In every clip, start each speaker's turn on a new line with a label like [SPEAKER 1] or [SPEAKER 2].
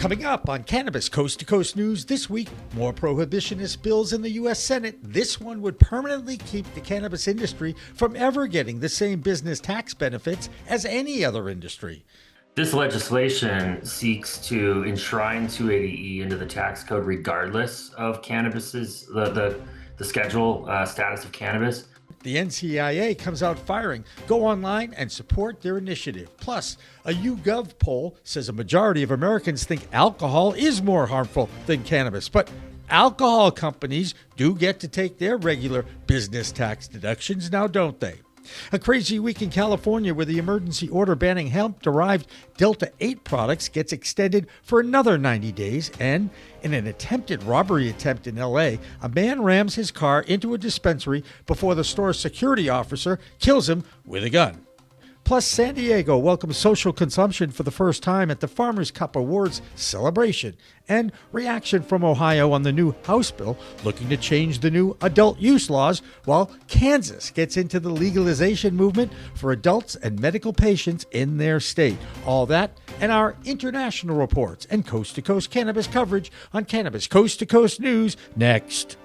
[SPEAKER 1] Coming up on Cannabis Coast to Coast News this week, more prohibitionist bills in the U.S. Senate. This one would permanently keep the cannabis industry from ever getting the same business tax benefits as any other industry.
[SPEAKER 2] This legislation seeks to enshrine 280E into the tax code regardless of cannabis's, the schedule status of cannabis.
[SPEAKER 1] The NCIA comes out firing. Go online and support their initiative. Plus, a YouGov poll says a majority of Americans think alcohol is more harmful than cannabis. But alcohol companies do get to take their regular business tax deductions now, don't they? A crazy week in California where the emergency order banning hemp-derived Delta 8 products gets extended for another 90 days. And in an attempted robbery attempt in L.A., a man rams his car into a dispensary before the store's security officer kills him with a gun. Plus, San Diego welcomes social consumption for the first time at the Farmers' Cup Awards celebration. And reaction from Ohio on the new House bill looking to change the new adult use laws, while Kansas gets into the legalization movement for adults and medical patients in their state. All that and our international reports and coast-to-coast cannabis coverage on Cannabis Coast to Coast News next.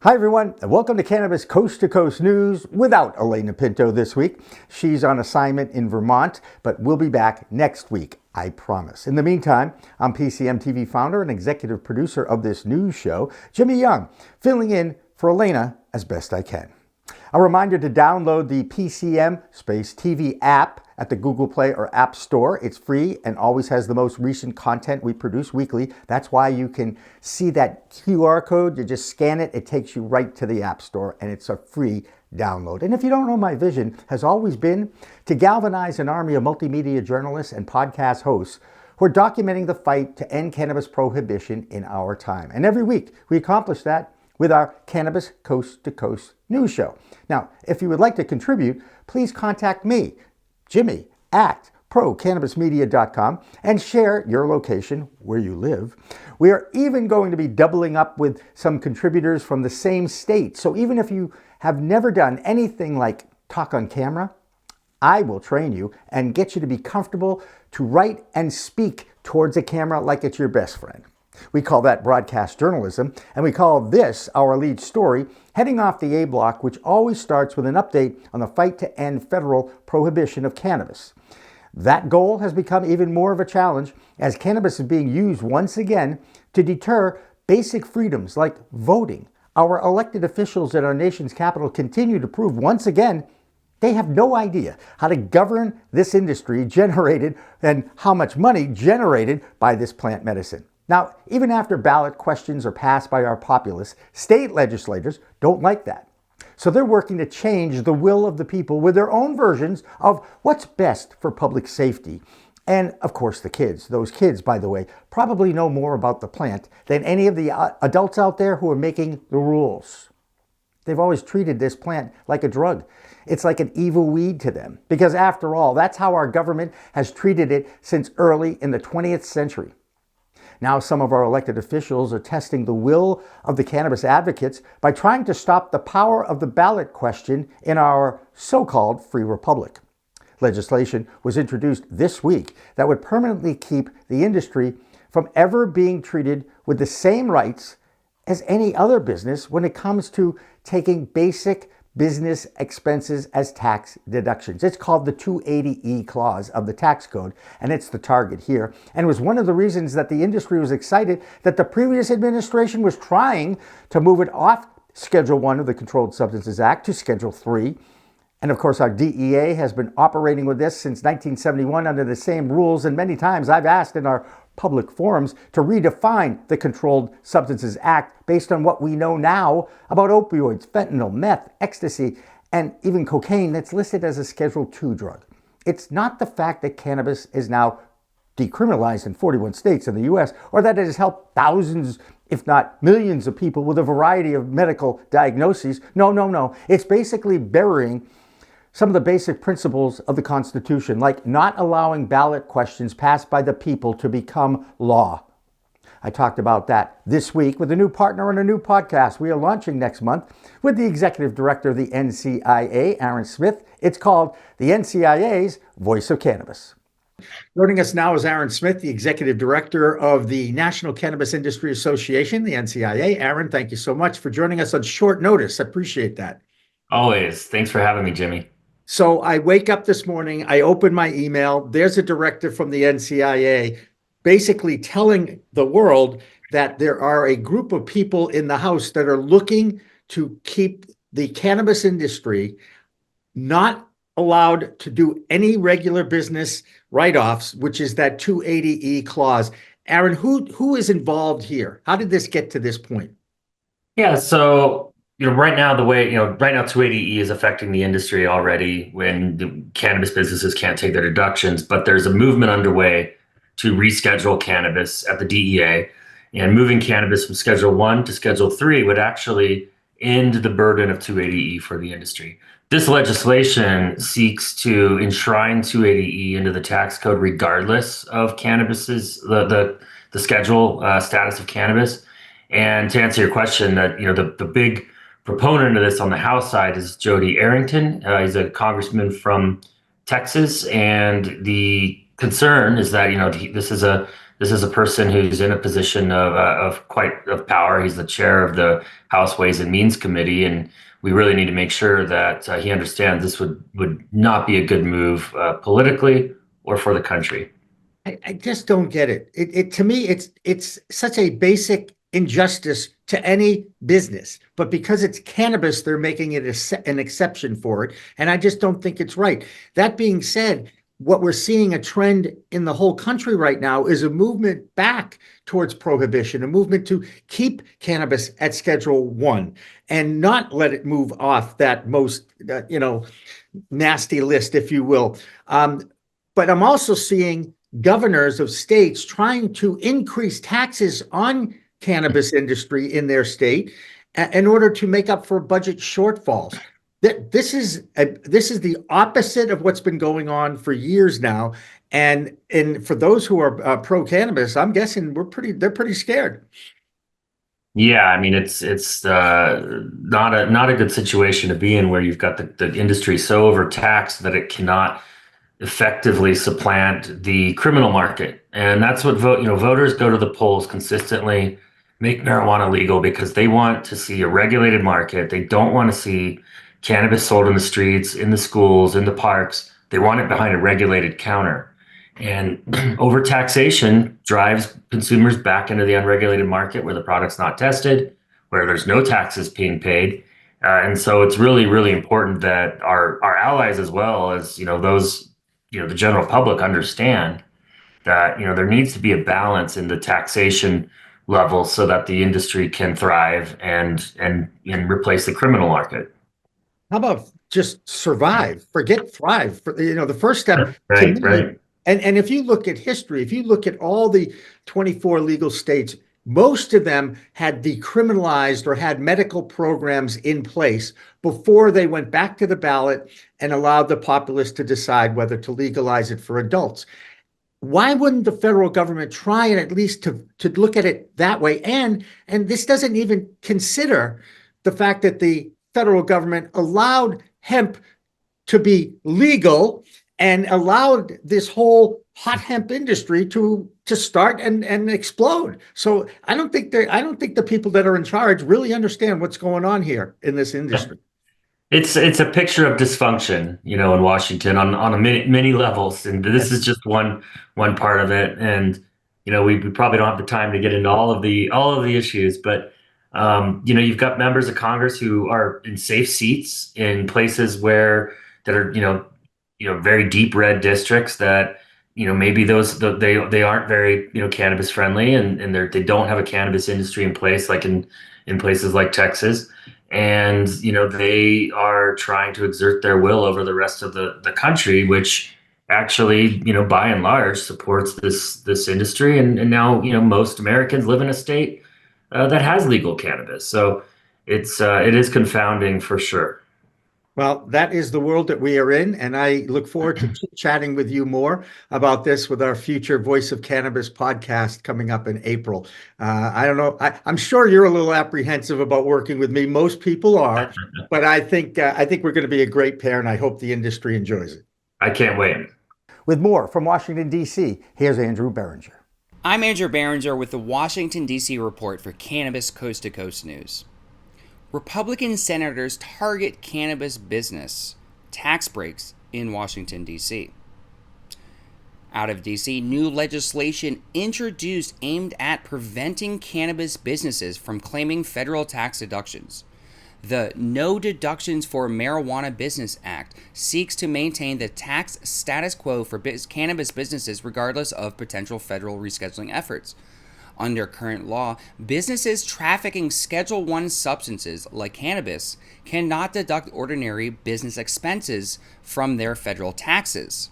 [SPEAKER 3] Hi everyone, and welcome to Cannabis Coast to Coast News without Elena Pinto this week. She's on assignment in Vermont, but we'll be back next week, I promise. In the meantime, I'm PCM TV founder and executive producer of this news show, Jimmy Young, filling in for Elena as best I can. A reminder to download the PCM TV app at the Google Play or App Store. It's free and always has the most recent content we produce weekly. That's why you can see that QR code. You just scan it. It takes you right to the App Store, and it's a free download. And if you don't know, my vision has always been to galvanize an army of multimedia journalists and podcast hosts who are documenting the fight to end cannabis prohibition in our time. And every week we accomplish that with our Cannabis Coast to Coast news show. Now, if you would like to contribute, please contact me, Jimmy, at procannabismedia.com, and share your location where you live. We are even going to be doubling up with some contributors from the same state. So even if you have never done anything like talk on camera, I will train you and get you to be comfortable to write and speak towards a camera like it's your best friend. We call that broadcast journalism, and we call this our lead story, Heading Off the A Block, which always starts with an update on the fight to end federal prohibition of cannabis. That goal has become even more of a challenge as cannabis is being used once again to deter basic freedoms like voting. Our elected officials at our nation's capital continue to prove once again they have no idea how to govern this industry generated and how much money generated by this plant medicine. Now, even after ballot questions are passed by our populace, state legislators don't like that. So they're working to change the will of the people with their own versions of what's best for public safety. And of course the kids. Those kids, by the way, probably know more about the plant than any of the adults out there who are making the rules. They've always treated this plant like a drug. It's like an evil weed to them. Because after all, that's how our government has treated it since early in the 20th century. Now some of our elected officials are testing the will of the cannabis advocates by trying to stop the power of the ballot question in our so-called free republic. Legislation was introduced this week that would permanently keep the industry from ever being treated with the same rights as any other business when it comes to taking basic business expenses as tax deductions. It's called the 280E clause of the tax code, and it's the target here. And it was one of the reasons that the industry was excited that the previous administration was trying to move it off Schedule 1 of the Controlled Substances Act to Schedule 3. And of course, our DEA has been operating with this since 1971 under the same rules, and many times I've asked in our public forums to redefine the Controlled Substances Act based on what we know now about opioids, fentanyl, meth, ecstasy, and even cocaine that's listed as a Schedule 2 drug. It's not the fact that cannabis is now decriminalized in 41 states in the U.S., or that it has helped thousands, if not millions of people with a variety of medical diagnoses. No. It's basically burying some of the basic principles of the Constitution, like not allowing ballot questions passed by the people to become law. I talked about that this week with a new partner on a new podcast we are launching next month with the executive director of the NCIA, Aaron Smith. It's called the NCIA's Voice of Cannabis. Joining us now is Aaron Smith, the executive director of the National Cannabis Industry Association, the NCIA. Aaron, thank you so much for joining us on short notice. I appreciate that.
[SPEAKER 2] Always. Thanks for having me, Jimmy.
[SPEAKER 3] So I wake up this morning, I open my email, there's a directive from the NCIA basically telling the world that there are a group of people in the House that are looking to keep the cannabis industry not allowed to do any regular business write-offs, which is that 280E clause. Aaron, who is involved here? How did this get to this point?
[SPEAKER 2] Yeah, so right now right now 280E is affecting the industry already when the cannabis businesses can't take their deductions, but there's a movement underway to reschedule cannabis at the DEA, and moving cannabis from Schedule 1 to Schedule 3 would actually end the burden of 280E for the industry. This legislation seeks to enshrine 280E into the tax code regardless of cannabis's the schedule status of cannabis. And to answer your question, that the big proponent of this on the House side is Jody Arrington. He's a congressman from Texas, and the concern is that this is a person who's in a position of power. He's the chair of the House Ways and Means Committee, and we really need to make sure that he understands this would not be a good move politically or for the country.
[SPEAKER 3] I just don't get it. It to me, it's such a basic injustice to any business, but because it's cannabis, they're making it an exception for it, and I just don't think it's right. That being said, what we're seeing a trend in the whole country right now is a movement back towards prohibition, a movement to keep cannabis at Schedule 1 and not let it move off that most, nasty list, if you will. But I'm also seeing governors of states trying to increase taxes on cannabis industry in their state in order to make up for budget shortfalls. This is the opposite of what's been going on for years now, and for those who are pro cannabis, I'm guessing they're pretty scared.
[SPEAKER 2] Yeah, I mean it's not a good situation to be in, where you've got the industry so overtaxed that it cannot effectively supplant the criminal market, and that's what voters go to the polls consistently, make marijuana legal because they want to see a regulated market. They don't want to see cannabis sold in the streets, in the schools, in the parks. They want it behind a regulated counter. And overtaxation drives consumers back into the unregulated market where the product's not tested, where there's no taxes being paid. And so it's really, really important that our allies, as well as those the general public, understand that there needs to be a balance in the taxation level so that the industry can thrive and replace the criminal market.
[SPEAKER 3] How about just survive? Forget thrive. The first step.
[SPEAKER 2] Right.
[SPEAKER 3] And if you look at history, if you look at all the 24 legal states, most of them had decriminalized or had medical programs in place before they went back to the ballot and allowed the populace to decide whether to legalize it for adults. Why wouldn't the federal government try and at least to look at it that way? And this doesn't even consider the fact that the federal government allowed hemp to be legal and allowed this whole hot hemp industry to start and explode. So I don't think the people that are in charge really understand what's going on here in this industry.
[SPEAKER 2] It's a picture of dysfunction, in Washington on many levels, and this is just one part of it. And we probably don't have the time to get into all of the issues, but you've got members of Congress who are in safe seats in places that are very deep red districts that maybe they aren't very cannabis friendly, and they don't have a cannabis industry in place, like in places like Texas. And they are trying to exert their will over the rest of the country, which actually by and large supports this industry. And now most Americans live in a state that has legal cannabis, so it is confounding for sure.
[SPEAKER 3] Well, that is the world that we are in, and I look forward to chatting with you more about this with our future Voice of Cannabis podcast coming up in April. I don't know. I'm sure you're a little apprehensive about working with me. Most people are, but I think we're going to be a great pair, and I hope the industry enjoys it.
[SPEAKER 2] I can't wait.
[SPEAKER 3] With more from Washington, D.C., here's Andrew Behringer.
[SPEAKER 4] I'm Andrew Behringer with the Washington, D.C. report for Cannabis Coast to Coast News. Republican senators target cannabis business tax breaks in Washington, D.C. Out of D.C., new legislation introduced aimed at preventing cannabis businesses from claiming federal tax deductions. The No Deductions for Marijuana Business Act seeks to maintain the tax status quo for cannabis businesses regardless of potential federal rescheduling efforts. Under current law, businesses trafficking Schedule I substances like cannabis cannot deduct ordinary business expenses from their federal taxes.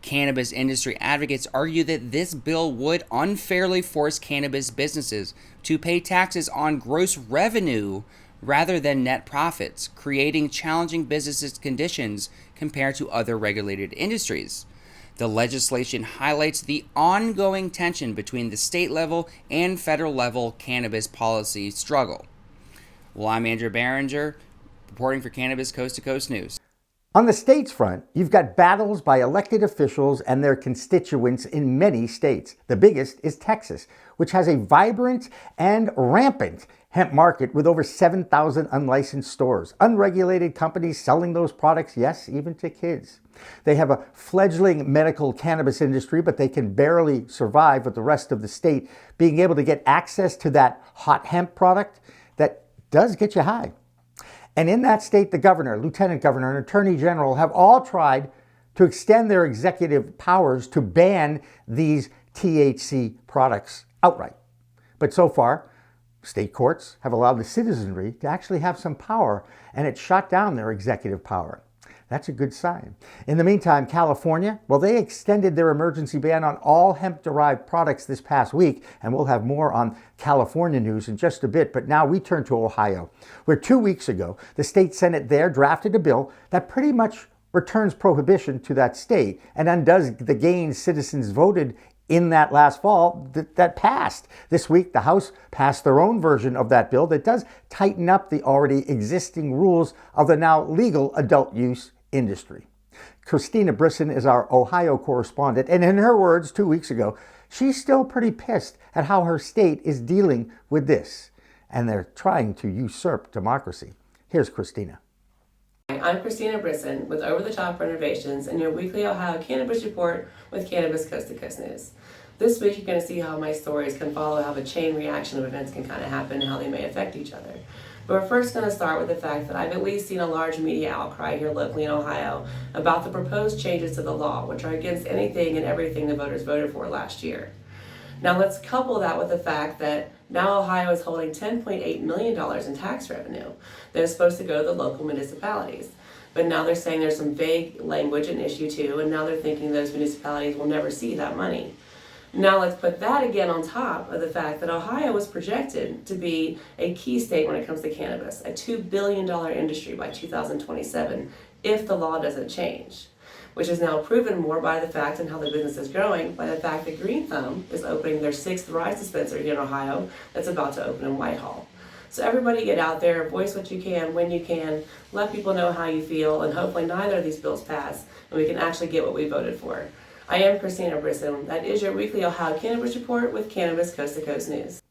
[SPEAKER 4] Cannabis industry advocates argue that this bill would unfairly force cannabis businesses to pay taxes on gross revenue rather than net profits, creating challenging business conditions compared to other regulated industries. The legislation highlights the ongoing tension between the state level and federal level cannabis policy struggle. Well, I'm Andrew Behringer, reporting for Cannabis Coast to Coast News.
[SPEAKER 3] On the states front, you've got battles by elected officials and their constituents in many states. The biggest is Texas, which has a vibrant and rampant hemp market with over 7,000 unlicensed stores, unregulated companies selling those products, yes, even to kids. They have a fledgling medical cannabis industry, but they can barely survive with the rest of the state being able to get access to that hot hemp product that does get you high. And in that state, the governor, lieutenant governor, and attorney general have all tried to extend their executive powers to ban these THC products outright. But so far, state courts have allowed the citizenry to actually have some power, and it shot down their executive power. That's a good sign. In the meantime, California, well, they extended their emergency ban on all hemp-derived products this past week, and we'll have more on California news in just a bit. But now we turn to Ohio, where 2 weeks ago, the state Senate there drafted a bill that pretty much returns prohibition to that state and undoes the gains citizens voted in that last fall that passed. This week, the House passed their own version of that bill that does tighten up the already existing rules of the now legal adult use industry. Christina Brisson is our Ohio correspondent, and in her words 2 weeks ago, she's still pretty pissed at how her state is dealing with this, and they're trying to usurp democracy. Here's Christina.
[SPEAKER 5] I'm Christina Brisson with Over the Top Renovations and your weekly Ohio Cannabis Report with Cannabis Coast to Coast News. This week you're going to see how my stories can follow how the chain reaction of events can kind of happen and how they may affect each other. But we're first going to start with the fact that I've at least seen a large media outcry here locally in Ohio about the proposed changes to the law, which are against anything and everything the voters voted for last year. Now let's couple that with the fact that now Ohio is holding $10.8 million in tax revenue that is supposed to go to the local municipalities. But now they're saying there's some vague language in issue 2, and now they're thinking those municipalities will never see that money. Now let's put that again on top of the fact that Ohio was projected to be a key state when it comes to cannabis, a $2 billion industry by 2027 if the law doesn't change, which is now proven more by the fact and how the business is growing by the fact that Green Thumb is opening their 6th Rise dispensary here in Ohio that's about to open in Whitehall. So everybody get out there, voice what you can, when you can, let people know how you feel, and hopefully neither of these bills pass and we can actually get what we voted for. I am Christina Brisson. That is your weekly Ohio Cannabis Report with Cannabis Coast to Coast News.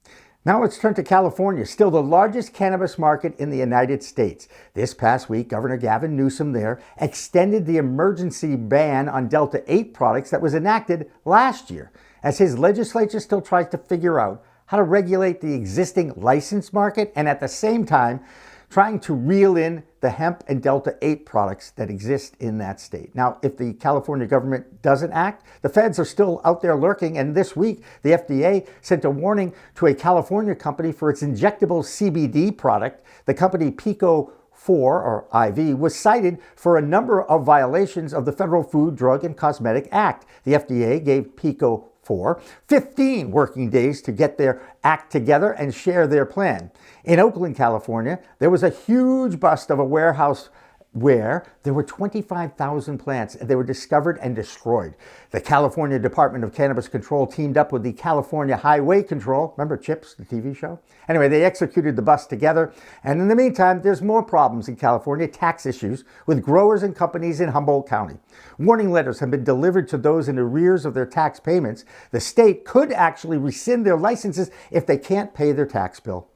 [SPEAKER 3] Now let's turn to California, still the largest cannabis market in the United States. This past week, Governor Gavin Newsom there extended the emergency ban on Delta 8 products that was enacted last year, as his legislature still tries to figure out how to regulate the existing license market and at the same time trying to reel in the hemp and Delta 8 products that exist in that state. Now, if the California government doesn't act, the feds are still out there lurking, and this week the FDA sent a warning to a California company for its injectable CBD product. The company Pico 4, or IV, was cited for a number of violations of the Federal Food, Drug, and Cosmetic Act. The FDA gave Pico 4 15 working days to get their act together and share their plan. In Oakland, California, there was a huge bust of a warehouse where there were 25,000 plants and they were discovered and destroyed. The California Department of Cannabis Control teamed up with the California Highway Control. Remember CHIPS, the TV show? Anyway, they executed the bust together. And in the meantime, there's more problems in California, tax issues with growers and companies in Humboldt County. Warning letters have been delivered to those in arrears of their tax payments. The state could actually rescind their licenses if they can't pay their tax bill.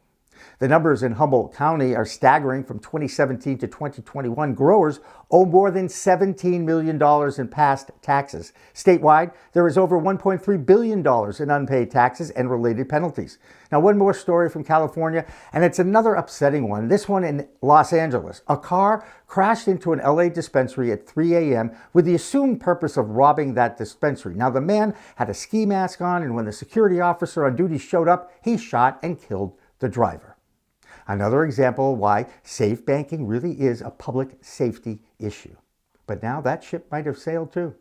[SPEAKER 3] The numbers in Humboldt County are staggering. From 2017 to 2021, growers owe more than $17 million in past taxes. Statewide, there is over $1.3 billion in unpaid taxes and related penalties. Now, one more story from California, and it's another upsetting one. This one in Los Angeles. A car crashed into an LA dispensary at 3 a.m. with the assumed purpose of robbing that dispensary. Now, the man had a ski mask on, and when the security officer on duty showed up, he shot and killed the driver. Another example of why safe banking really is a public safety issue. But now that ship might have sailed too.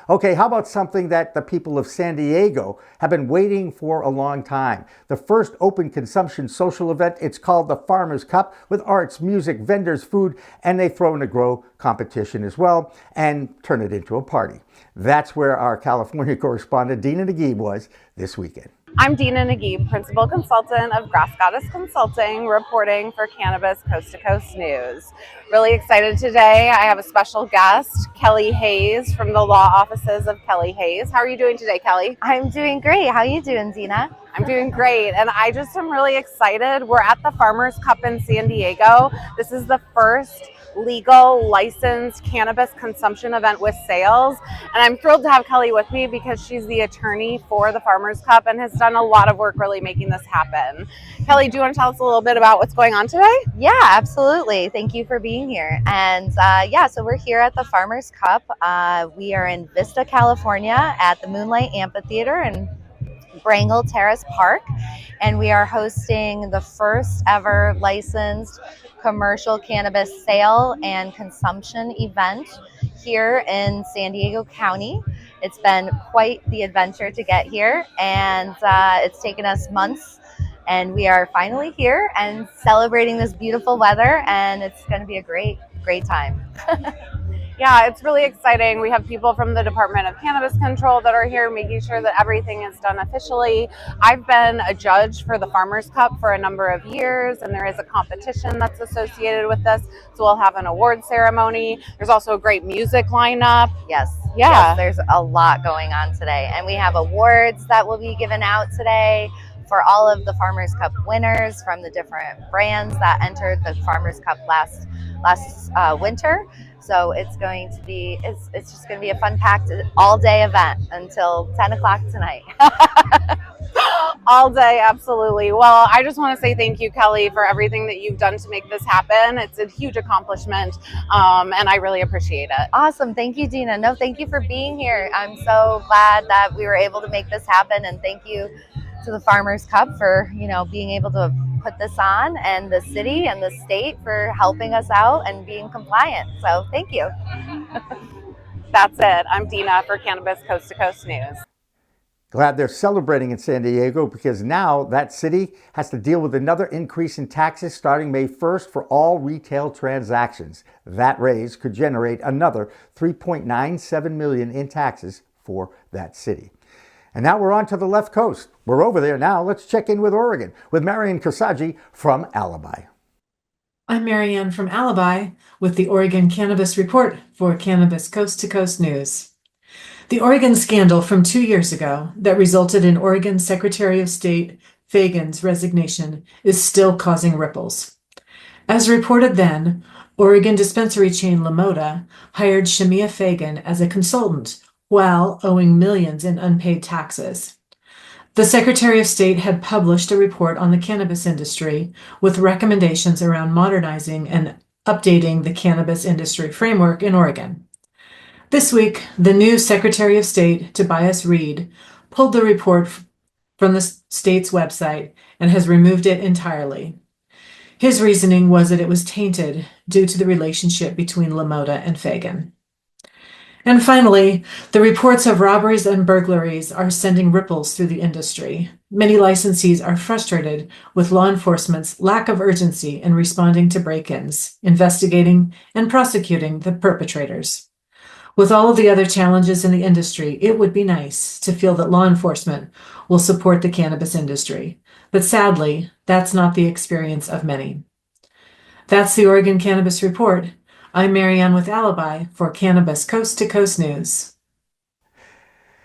[SPEAKER 3] Okay, how about something that the people of San Diego have been waiting for a long time? The first open consumption social event. It's called the Farmers Cup, with arts, music, vendors, food, and they throw in a grow competition as well and turn it into a party. That's where our California correspondent Dina Nagib was this weekend.
[SPEAKER 6] I'm Dina Nagib, Principal Consultant of Grass Goddess Consulting, reporting for Cannabis Coast to Coast News. Really excited today. I have a special guest, Kelly Hayes from the law offices of Kelly Hayes. How are you doing today, Kelly?
[SPEAKER 7] I'm doing great. How are you doing, Dina?
[SPEAKER 6] I'm doing great, and I just am really excited. We're at the Farmers Cup in San Diego. This is the first legal licensed cannabis consumption event with sales, and I'm thrilled to have Kelly with me because she's the attorney for the Farmers Cup and has done a lot of work really making this happen. Kelly, do you want to tell us a little bit about what's going on today?
[SPEAKER 7] Yeah, absolutely. Thank you for being here. And so we're here at the Farmers Cup. We are in Vista, California at the Moonlight Amphitheater in Brangle Terrace Park, and we are hosting the first ever licensed commercial cannabis sale and consumption event here in San Diego County. It's been quite the adventure to get here, and it's taken us months, and we are finally here and celebrating this beautiful weather, and it's going to be a great time.
[SPEAKER 6] Yeah, it's really exciting. We have people from the Department of Cannabis Control that are here making sure that everything is done officially. I've been a judge for the Farmers Cup for a number of years, and there is a competition that's associated with this. So we'll have an award ceremony. There's also a great music lineup.
[SPEAKER 7] Yes.
[SPEAKER 6] Yeah.
[SPEAKER 7] Yes, there's a lot going on today. And we have awards that will be given out today for all of the Farmers Cup winners from the different brands that entered the Farmers Cup last winter. So it's just going to be a fun-packed all-day event until 10 o'clock tonight.
[SPEAKER 6] All day, absolutely. Well, I just want to say thank you, Kelly, for everything that you've done to make this happen. It's a huge accomplishment, and I really appreciate it.
[SPEAKER 7] Awesome. Thank you, Dina. No, thank you for being here. I'm so glad that we were able to make this happen, and thank you to the Farmers Cup for, being able to put this on, and the city and the state for helping us out and being compliant. So thank you.
[SPEAKER 6] That's it. I'm Dina for Cannabis Coast to Coast News.
[SPEAKER 3] Glad they're celebrating in San Diego, because now that city has to deal with another increase in taxes starting May 1st for all retail transactions. That raise could generate another $3.97 million in taxes for that city. And now we're on to the left coast. We're over there now. Let's check in with Oregon with Marianne Cursetjee from Alibi.
[SPEAKER 8] I'm Marianne from Alibi with the Oregon Cannabis Report for Cannabis Coast to Coast News. The Oregon scandal from 2 years ago that resulted in Oregon Secretary of State Fagan's resignation is still causing ripples. As reported then, Oregon dispensary chain LaModa hired Shamia Fagan as a consultant while owing millions in unpaid taxes. The Secretary of State had published a report on the cannabis industry with recommendations around modernizing and updating the cannabis industry framework in Oregon. This week, the new Secretary of State, Tobias Reed, pulled the report from the state's website and has removed it entirely. His reasoning was that it was tainted due to the relationship between LaModa and Fagan. And finally, the reports of robberies and burglaries are sending ripples through the industry. Many licensees are frustrated with law enforcement's lack of urgency in responding to break-ins, investigating, and prosecuting the perpetrators. With all of the other challenges in the industry, it would be nice to feel that law enforcement will support the cannabis industry. But sadly, that's not the experience of many. That's the Oregon Cannabis Report. I'm Marianne with Alibi for Cannabis Coast to Coast News.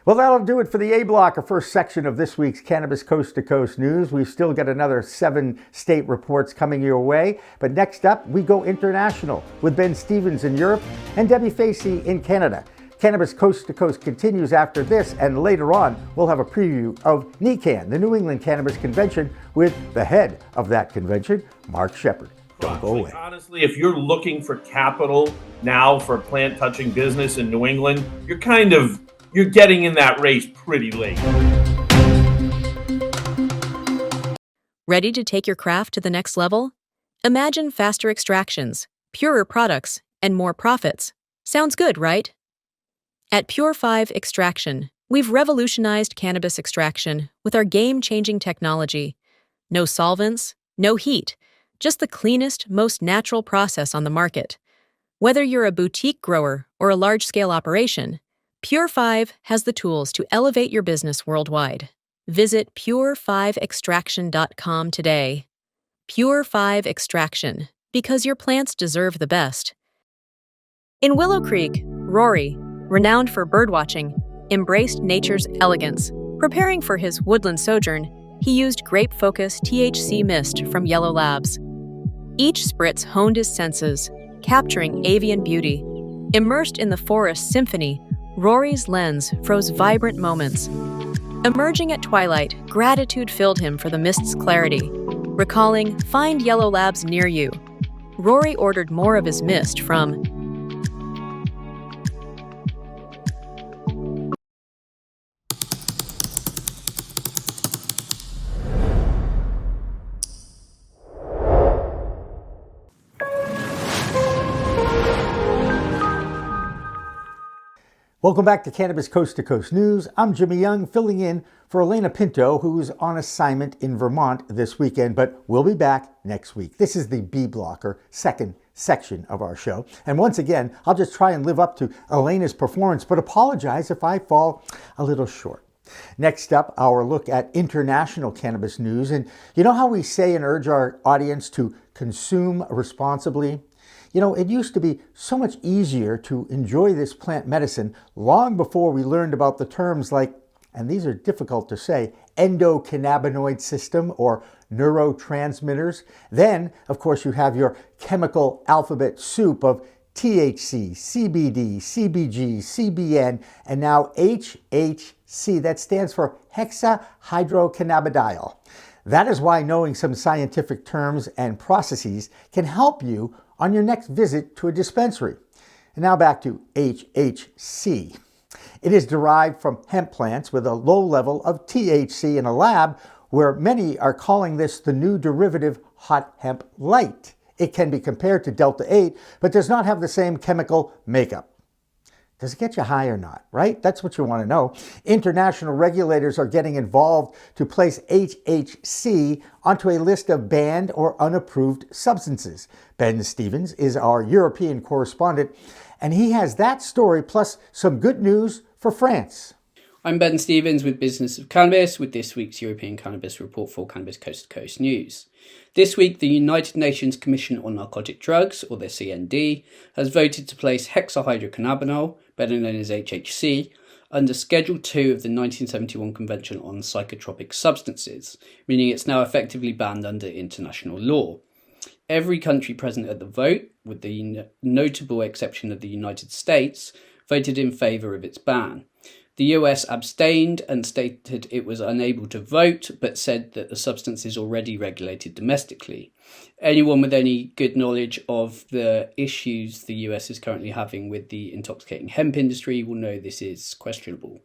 [SPEAKER 3] Well, that'll do it for the A Block, our first section of this week's Cannabis Coast to Coast News. We've still got another 7 state reports coming your way. But next up, we go international with Ben Stevens in Europe and Debi Facey in Canada. Cannabis Coast to Coast continues after this, and later on, we'll have a preview of NECAN, the New England Cannabis Convention, with the head of that convention, Mark Shepard. Don't go away.
[SPEAKER 9] Honestly, if you're looking for capital now for a plant-touching business in New England, you're getting in that race pretty late.
[SPEAKER 10] Ready to take your craft to the next level? Imagine faster extractions, purer products, and more profits. Sounds good, right? At Pure 5 Extraction, we've revolutionized cannabis extraction with our game-changing technology. No solvents, no heat, just the cleanest, most natural process on the market. Whether you're a boutique grower or a large-scale operation, Pure 5 has the tools to elevate your business worldwide. Visit pure5extraction.com today. Pure 5 Extraction, because your plants deserve the best. In Willow Creek, Rory, renowned for birdwatching, embraced nature's elegance. Preparing for his woodland sojourn, he used grape-focused THC mist from Yellow Labs. Each spritz honed his senses, capturing avian beauty. Immersed in the forest symphony, Rory's lens froze vibrant moments. Emerging at twilight, gratitude filled him for the mist's clarity. Recalling, find Yellow Labs near you. Rory ordered more of his mist from
[SPEAKER 3] Welcome back to Cannabis Coast to Coast News. I'm Jimmy Young, filling in for Elena Pinto, who's on assignment in Vermont this weekend, but we'll be back next week. This is the B Blocker, second section of our show. And once again, I'll just try and live up to Elena's performance, but apologize if I fall a little short. Next up, our look at international cannabis news. And you know how we say and urge our audience to consume responsibly? You know, it used to be so much easier to enjoy this plant medicine long before we learned about the terms like, and these are difficult to say, endocannabinoid system or neurotransmitters. Then, of course, you have your chemical alphabet soup of THC, CBD, CBG, CBN, and now HHC. That stands for hexahydrocannabidiol. That is why knowing some scientific terms and processes can help you on your next visit to a dispensary. And now back to HHC. It is derived from hemp plants with a low level of THC in a lab, where many are calling this the new derivative hot hemp light. It can be compared to Delta 8, but does not have the same chemical makeup. Does it get you high or not, right? That's what you want to know. International regulators are getting involved to place HHC onto a list of banned or unapproved substances. Ben Stevens is our European correspondent, and he has that story plus some good news for France.
[SPEAKER 11] I'm Ben Stevens with Business of Cannabis with this week's European Cannabis Report for Cannabis Coast to Coast News. This week, the United Nations Commission on Narcotic Drugs, or the CND, has voted to place hexahydrocannabinol, better known as HHC, under Schedule 2 of the 1971 Convention on Psychotropic Substances, meaning it's now effectively banned under international law. Every country present at the vote, with the notable exception of the United States, voted in favour of its ban. The US abstained and stated it was unable to vote, but said that the substance is already regulated domestically. Anyone with any good knowledge of the issues the US is currently having with the intoxicating hemp industry will know this is questionable.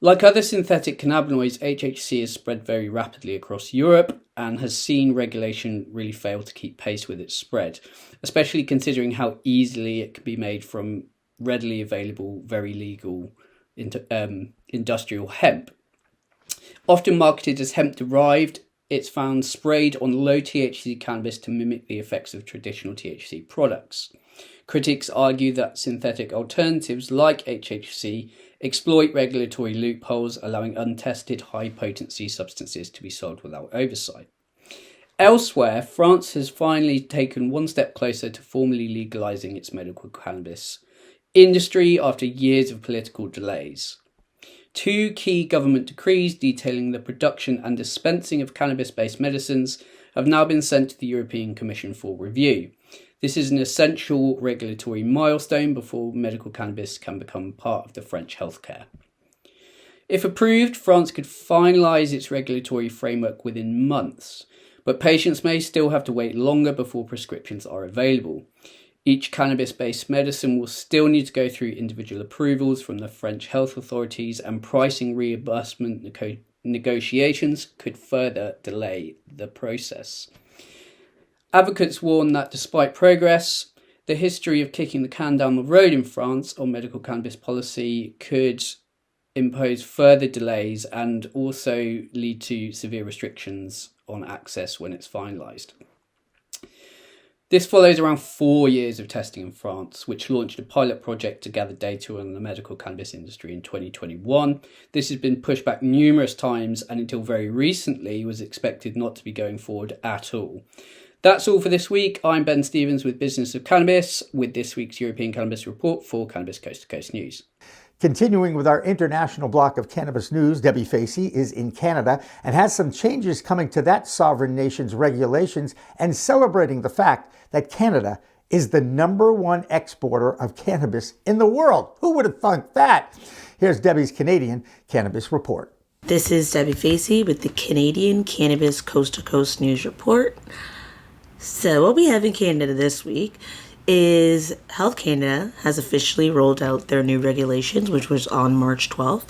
[SPEAKER 11] Like other synthetic cannabinoids, HHC has spread very rapidly across Europe and has seen regulation really fail to keep pace with its spread, especially considering how easily it can be made from readily available, very legal industrial hemp. Often marketed as hemp-derived, it's found sprayed on low THC cannabis to mimic the effects of traditional THC products. Critics argue that synthetic alternatives like HHC exploit regulatory loopholes, allowing untested high-potency substances to be sold without oversight. Elsewhere, France has finally taken one step closer to formally legalising its medical cannabis industry after years of political delays. 2 key government decrees detailing the production and dispensing of cannabis-based medicines have now been sent to the European Commission for review. This is an essential regulatory milestone before medical cannabis can become part of the French healthcare. If approved, France could finalise its regulatory framework within months, but patients may still have to wait longer before prescriptions are available. Each cannabis-based medicine will still need to go through individual approvals from the French health authorities, and pricing reimbursement negotiations could further delay the process. Advocates warn that despite progress, the history of kicking the can down the road in France on medical cannabis policy could impose further delays and also lead to severe restrictions on access when it's finalised. This follows around 4 years of testing in France, which launched a pilot project to gather data on the medical cannabis industry in 2021. This has been pushed back numerous times and until very recently was expected not to be going forward at all. That's all for this week. I'm Ben Stevens with Business of Cannabis with this week's European Cannabis Report for Cannabis Coast to Coast News.
[SPEAKER 3] Continuing with our international block of cannabis news, Debi Facey is in Canada and has some changes coming to that sovereign nation's regulations and celebrating the fact that Canada is the #1 exporter of cannabis in the world. Who would have thunk that? Here's Debi's Canadian Cannabis Report.
[SPEAKER 12] This is Debi Facey with the Canadian Cannabis Coast to Coast News Report. So what we have in Canada this week is Health Canada has officially rolled out their new regulations, which was on March 12th.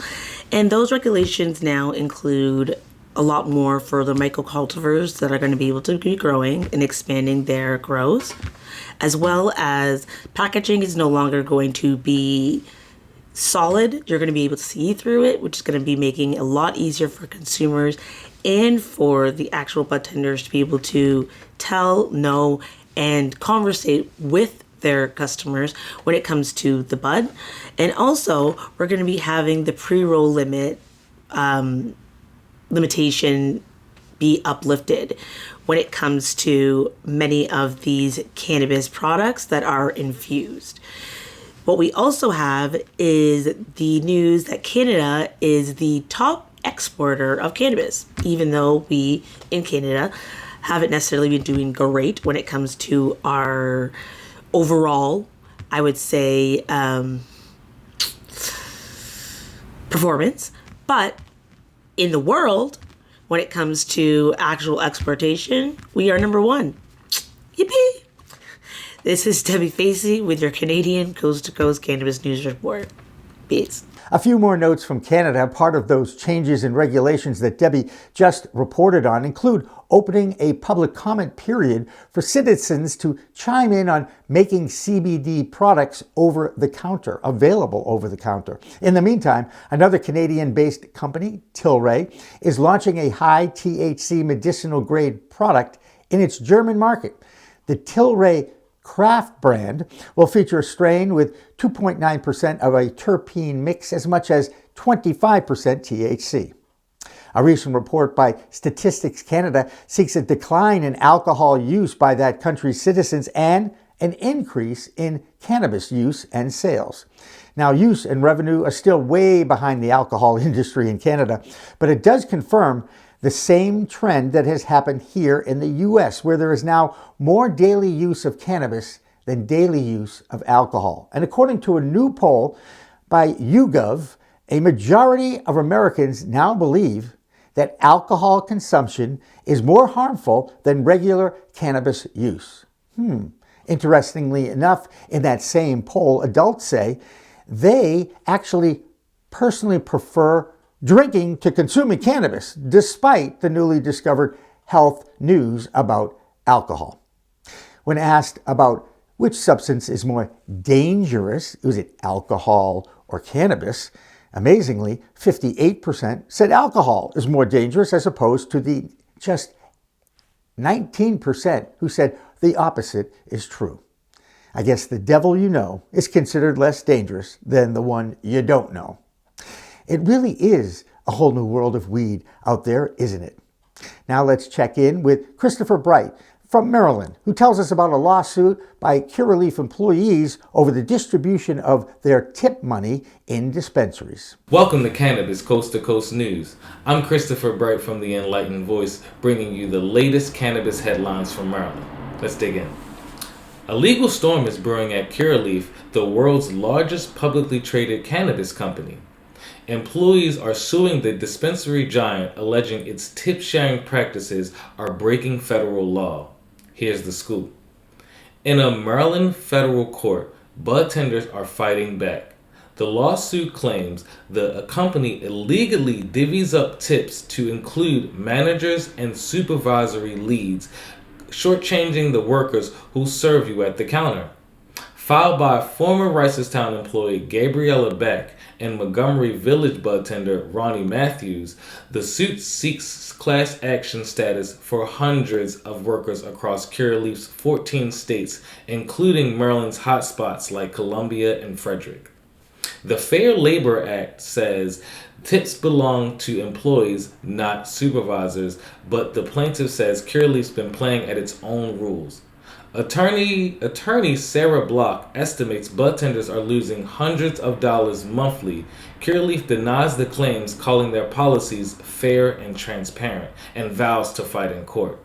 [SPEAKER 12] And those regulations now include a lot more for the microcultivars that are going to be able to be growing and expanding their growth, as well as packaging is no longer going to be solid. You're going to be able to see through it, which is going to be making it a lot easier for consumers and for the actual bud tenders to be able to tell, know, and conversate with their customers when it comes to the bud. And also, we're going to be having the pre-roll limitation be uplifted when it comes to many of these cannabis products that are infused. What we also have is the news that Canada is the top exporter of cannabis, even though we in Canada haven't necessarily been doing great when it comes to our overall, I would say, performance. But in the world, when it comes to actual exportation, we are #1. Yippee! This is Debi Facey with your Canadian Coast to Coast Cannabis News Report. Peace.
[SPEAKER 3] A few more notes from Canada. Part of those changes in regulations that Debi just reported on include opening a public comment period for citizens to chime in on making CBD products available over the counter. In the meantime, another Canadian-based company, Tilray, is launching a high THC medicinal grade product in its German market. The Tilray Craft brand will feature a strain with 2.9% of a terpene mix, as much as 25% THC. A recent report by Statistics Canada seeks a decline in alcohol use by that country's citizens and an increase in cannabis use and sales. Now, use and revenue are still way behind the alcohol industry in Canada, but it does confirm the same trend that has happened here in the U.S., where there is now more daily use of cannabis than daily use of alcohol. And according to a new poll by YouGov, a majority of Americans now believe that alcohol consumption is more harmful than regular cannabis use. Interestingly enough, in that same poll, adults say they actually personally prefer drinking to consuming cannabis, despite the newly discovered health news about alcohol. When asked about Which substance is more dangerous? Was it alcohol or cannabis? Amazingly, 58% said alcohol is more dangerous as opposed to the just 19% who said the opposite is true. I guess the devil you know is considered less dangerous than the one you don't know. It really is a whole new world of weed out there, isn't it? Now let's check in with Christopher Bright from Maryland, who tells us about a lawsuit by Curaleaf employees over the distribution of their tip money in dispensaries.
[SPEAKER 13] Welcome to Cannabis Coast to Coast News. I'm Christopher Bright from the Enlightened Voice, bringing you the latest cannabis headlines from Maryland. Let's dig in. A legal storm is brewing at Curaleaf, the world's largest publicly traded cannabis company. Employees are suing the dispensary giant, alleging its tip-sharing practices are breaking federal law. Here's the scoop. In a Maryland federal court, bud tenders are fighting back. The lawsuit claims the company illegally divvies up tips to include managers and supervisory leads, shortchanging the workers who serve you at the counter. Filed by former Ricestown employee Gabriella Beck and Montgomery Village bud tender Ronnie Matthews, the suit seeks class action status for hundreds of workers across Curaleaf's 14 states, including Maryland's hotspots like Columbia and Frederick. The Fair Labor Act says tips belong to employees, not supervisors, but the plaintiff says Curaleaf's been playing at its own rules. Attorney Sarah Block estimates bud tenders are losing hundreds of dollars monthly. Curaleaf denies the claims, calling their policies fair and transparent, and vows to fight in court.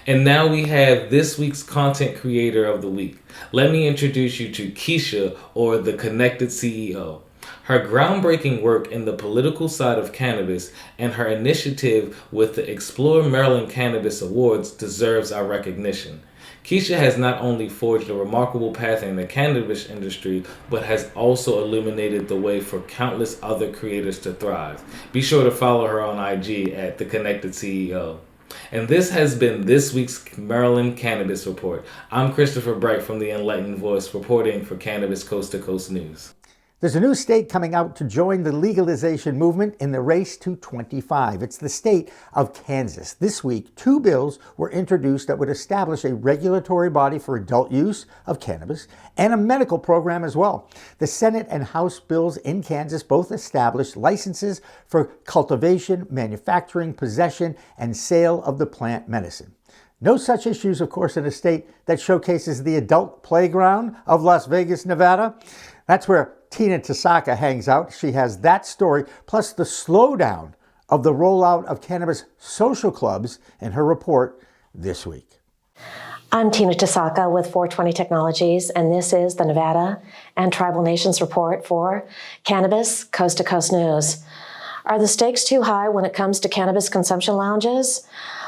[SPEAKER 13] And now we have this week's content creator of the week. Let me introduce you to Keisha, or the Connected CEO. Her groundbreaking work in the political side of cannabis and her initiative with the Explore Maryland Cannabis Awards deserves our recognition. Keisha has not only forged a remarkable path in the cannabis industry, but has also illuminated the way for countless other creators to thrive. Be sure to follow her on IG at The Connected CEO. And this has been this week's Maryland Cannabis Report. I'm Christopher Bright from the Enlightened Voice, reporting for Cannabis Coast to Coast News.
[SPEAKER 3] There's a new state coming out to join the legalization movement in the race to 25. It's the state of Kansas. This week, 2 bills were introduced that would establish a regulatory body for adult use of cannabis and a medical program as well. The Senate and House bills in Kansas both established licenses for cultivation, manufacturing, possession, and sale of the plant medicine. No such issues, of course, in a state that showcases the adult playground of Las Vegas, Nevada. That's where Tina Tasaka hangs out. She has that story, plus the slowdown of the rollout of cannabis social clubs in her report this week.
[SPEAKER 14] I'm Tina Tasaka with 420 Technologies, and this is the Nevada and Tribal Nations report for Cannabis Coast to Coast News. Are the stakes too high when it comes to cannabis consumption lounges?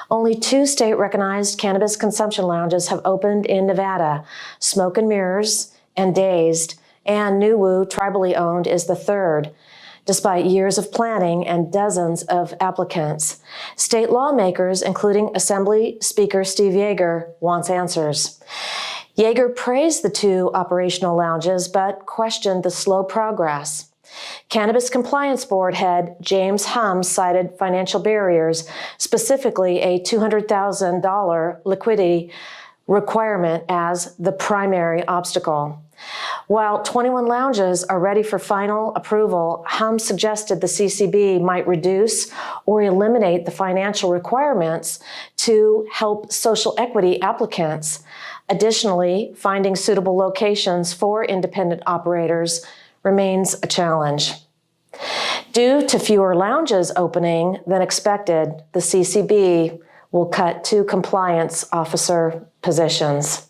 [SPEAKER 14] Only 2 state-recognized cannabis consumption lounges have opened in Nevada, Smoke and Mirrors and Dazed, and New Woo, tribally owned, is the 3rd. Despite years of planning and dozens of applicants, state lawmakers, including Assembly Speaker Steve Yeager, wants answers. Yeager praised the 2 operational lounges, but questioned the slow progress. Cannabis Compliance Board head James Hum cited financial barriers, specifically a $200,000 liquidity requirement, as the primary obstacle. While 21 lounges are ready for final approval, Hum suggested the CCB might reduce or eliminate the financial requirements to help social equity applicants. Additionally, finding suitable locations for independent operators remains a challenge. Due to fewer lounges opening than expected, the CCB will cut 2 compliance officer positions.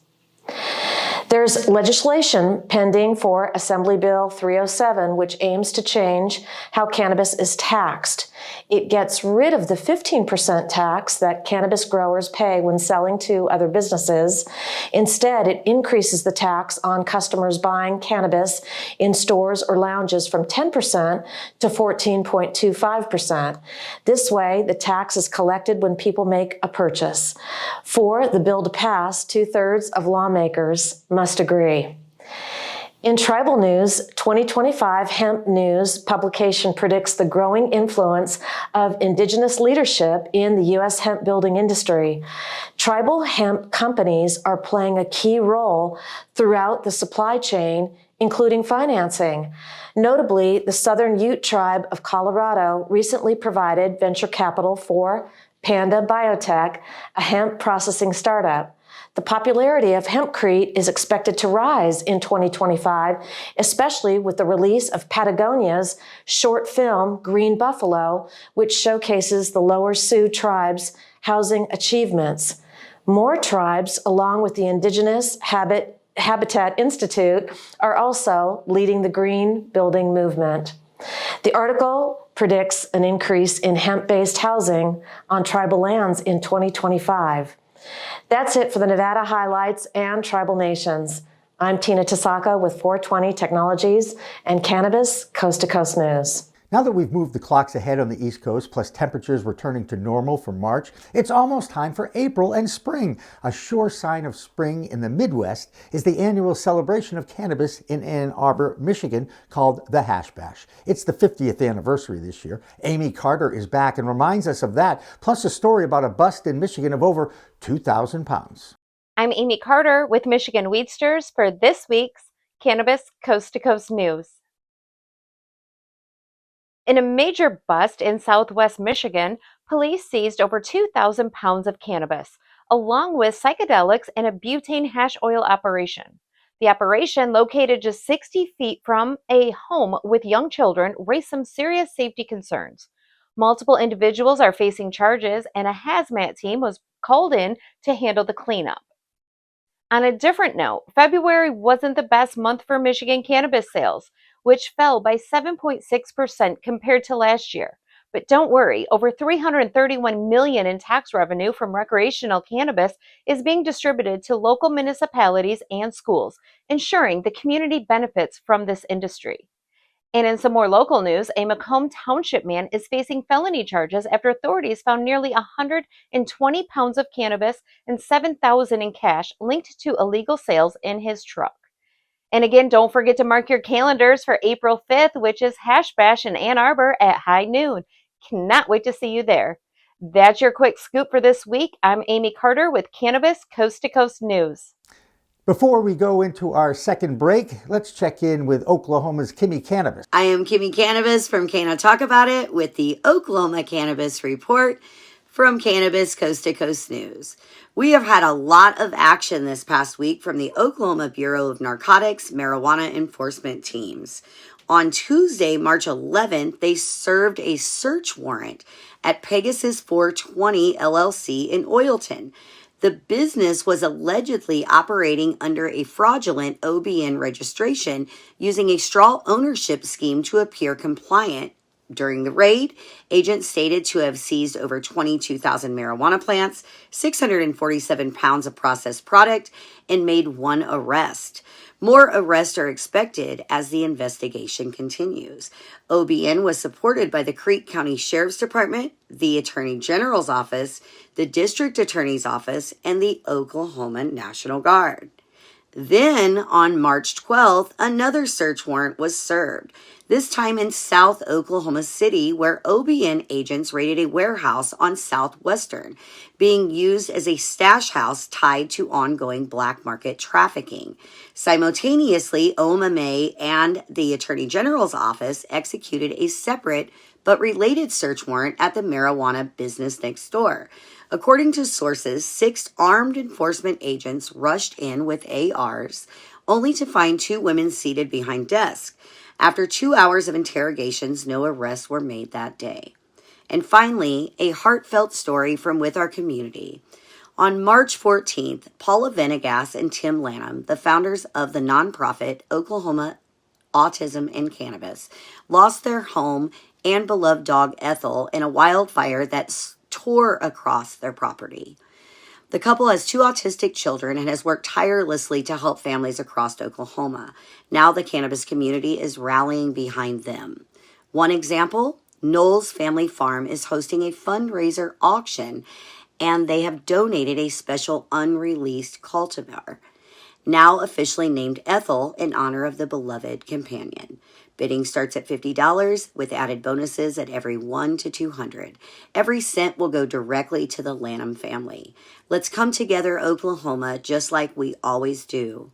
[SPEAKER 14] There's legislation pending for Assembly Bill 307, which aims to change how cannabis is taxed. It gets rid of the 15% tax that cannabis growers pay when selling to other businesses. Instead, it increases the tax on customers buying cannabis in stores or lounges from 10% to 14.25%. This way, the tax is collected when people make a purchase. For the bill to pass, 2/3 of lawmakers must agree. In Tribal News, 2025 Hemp News publication predicts the growing influence of indigenous leadership in the U.S. hemp building industry. Tribal hemp companies are playing a key role throughout the supply chain, including financing. Notably, the Southern Ute Tribe of Colorado recently provided venture capital for Panda Biotech, a hemp processing startup. The popularity of hempcrete is expected to rise in 2025, especially with the release of Patagonia's short film, Green Buffalo, which showcases the Lower Sioux tribe's housing achievements. More tribes, along with the Indigenous Habitat Institute, are also leading the green building movement. The article predicts an increase in hemp-based housing on tribal lands in 2025. That's it for the Nevada highlights and tribal nations. I'm Tina Tasaka with 420 Technologies and Cannabis Coast to Coast News.
[SPEAKER 3] Now that we've moved the clocks ahead on the East Coast, plus temperatures returning to normal for March, it's almost time for April and spring. A sure sign of spring in the Midwest is the annual celebration of cannabis in Ann Arbor, Michigan, called the Hash Bash. It's the 50th anniversary this year. Amie Carter is back and reminds us of that, plus a story about a bust in Michigan of over 2,000 pounds.
[SPEAKER 15] I'm Amie Carter with Michigan Weedsters for this week's Cannabis Coast to Coast News. In a major bust in southwest Michigan, police seized over 2,000 pounds of cannabis, along with psychedelics and a butane hash oil operation. The operation, located just 60 feet from a home with young children, raised some serious safety concerns. Multiple individuals are facing charges, and a hazmat team was called in to handle the cleanup. On a different note, February wasn't the best month for Michigan cannabis sales, which fell by 7.6% compared to last year. But don't worry, over $331 million in tax revenue from recreational cannabis is being distributed to local municipalities and schools, ensuring the community benefits from this industry. And in some more local news, a Macomb Township man is facing felony charges after authorities found nearly 120 pounds of cannabis and $7,000 in cash linked to illegal sales in his truck. And again, don't forget to mark your calendars for April 5th, which is Hash Bash in Ann Arbor at high noon. Cannot wait to see you there. That's your quick scoop for this week. I'm Amie Carter with Cannabis Coast to Coast News.
[SPEAKER 3] Before we go into our second break, let's check in with Oklahoma's Kimmie Cannabis.
[SPEAKER 16] I am Kimmie Cannabis from Can I Talk About It with the Oklahoma Cannabis Report from Cannabis Coast to Coast News. We have had a lot of action this past week from the Oklahoma Bureau of Narcotics marijuana enforcement teams. On Tuesday, March 11th, they served a search warrant at Pegasus 420 LLC in Oilton. The business was allegedly operating under a fraudulent OBN registration using a straw ownership scheme to appear compliant. During the raid, agents stated to have seized over 22,000 marijuana plants, 647 pounds of processed product, and made one arrest. More arrests are expected as the investigation continues. OBN was supported by the Creek County Sheriff's Department, the Attorney General's Office, the District Attorney's Office, and the Oklahoma National Guard. Then, on March 12th, another search warrant was served, this time in South Oklahoma City, where OBN agents raided a warehouse on Southwestern, being used as a stash house tied to ongoing black market trafficking. Simultaneously, OMMA and the Attorney General's Office executed a separate but related search warrant at the marijuana business next door. According to sources, 6 armed enforcement agents rushed in with ARs, only to find 2 women seated behind desks. After 2 hours of interrogations, no arrests were made that day. And finally, a heartfelt story from with our community. On March 14th, Paula Venegas and Tim Lanham, the founders of the nonprofit Oklahoma Autism and Cannabis, lost their home and beloved dog Ethel in a wildfire that tore across their property. The couple has 2 autistic children and has worked tirelessly to help families across Oklahoma. Now the cannabis community is rallying behind them. One example, Knowles Family Farm is hosting a fundraiser auction, and they have donated a special unreleased cultivar. now officially named Ethel in honor of the beloved companion. Bidding starts at $50 with added bonuses at every 1 to 200. Every cent will go directly to the Lanham family. Let's come together, Oklahoma, just like we always do.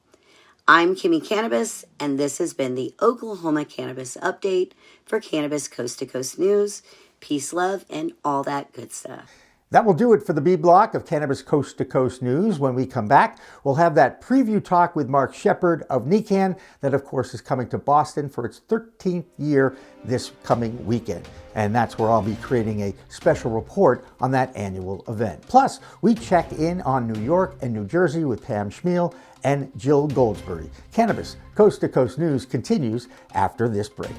[SPEAKER 16] I'm Kimmie Cannabis, and this has been the Oklahoma Cannabis Update for Cannabis Coast to Coast News. Peace, love, and all that good stuff.
[SPEAKER 3] That will do it for the B block of Cannabis Coast to Coast News. When we come back, we'll have that preview talk with Mark Shepard of NECAN that, of course, is coming to Boston for its 13th year this coming weekend. And that's where I'll be creating a special report on that annual event. Plus, we check in on New York and New Jersey with Pam Chmeil and Jill Goldsberry. Cannabis Coast to Coast News continues after this break.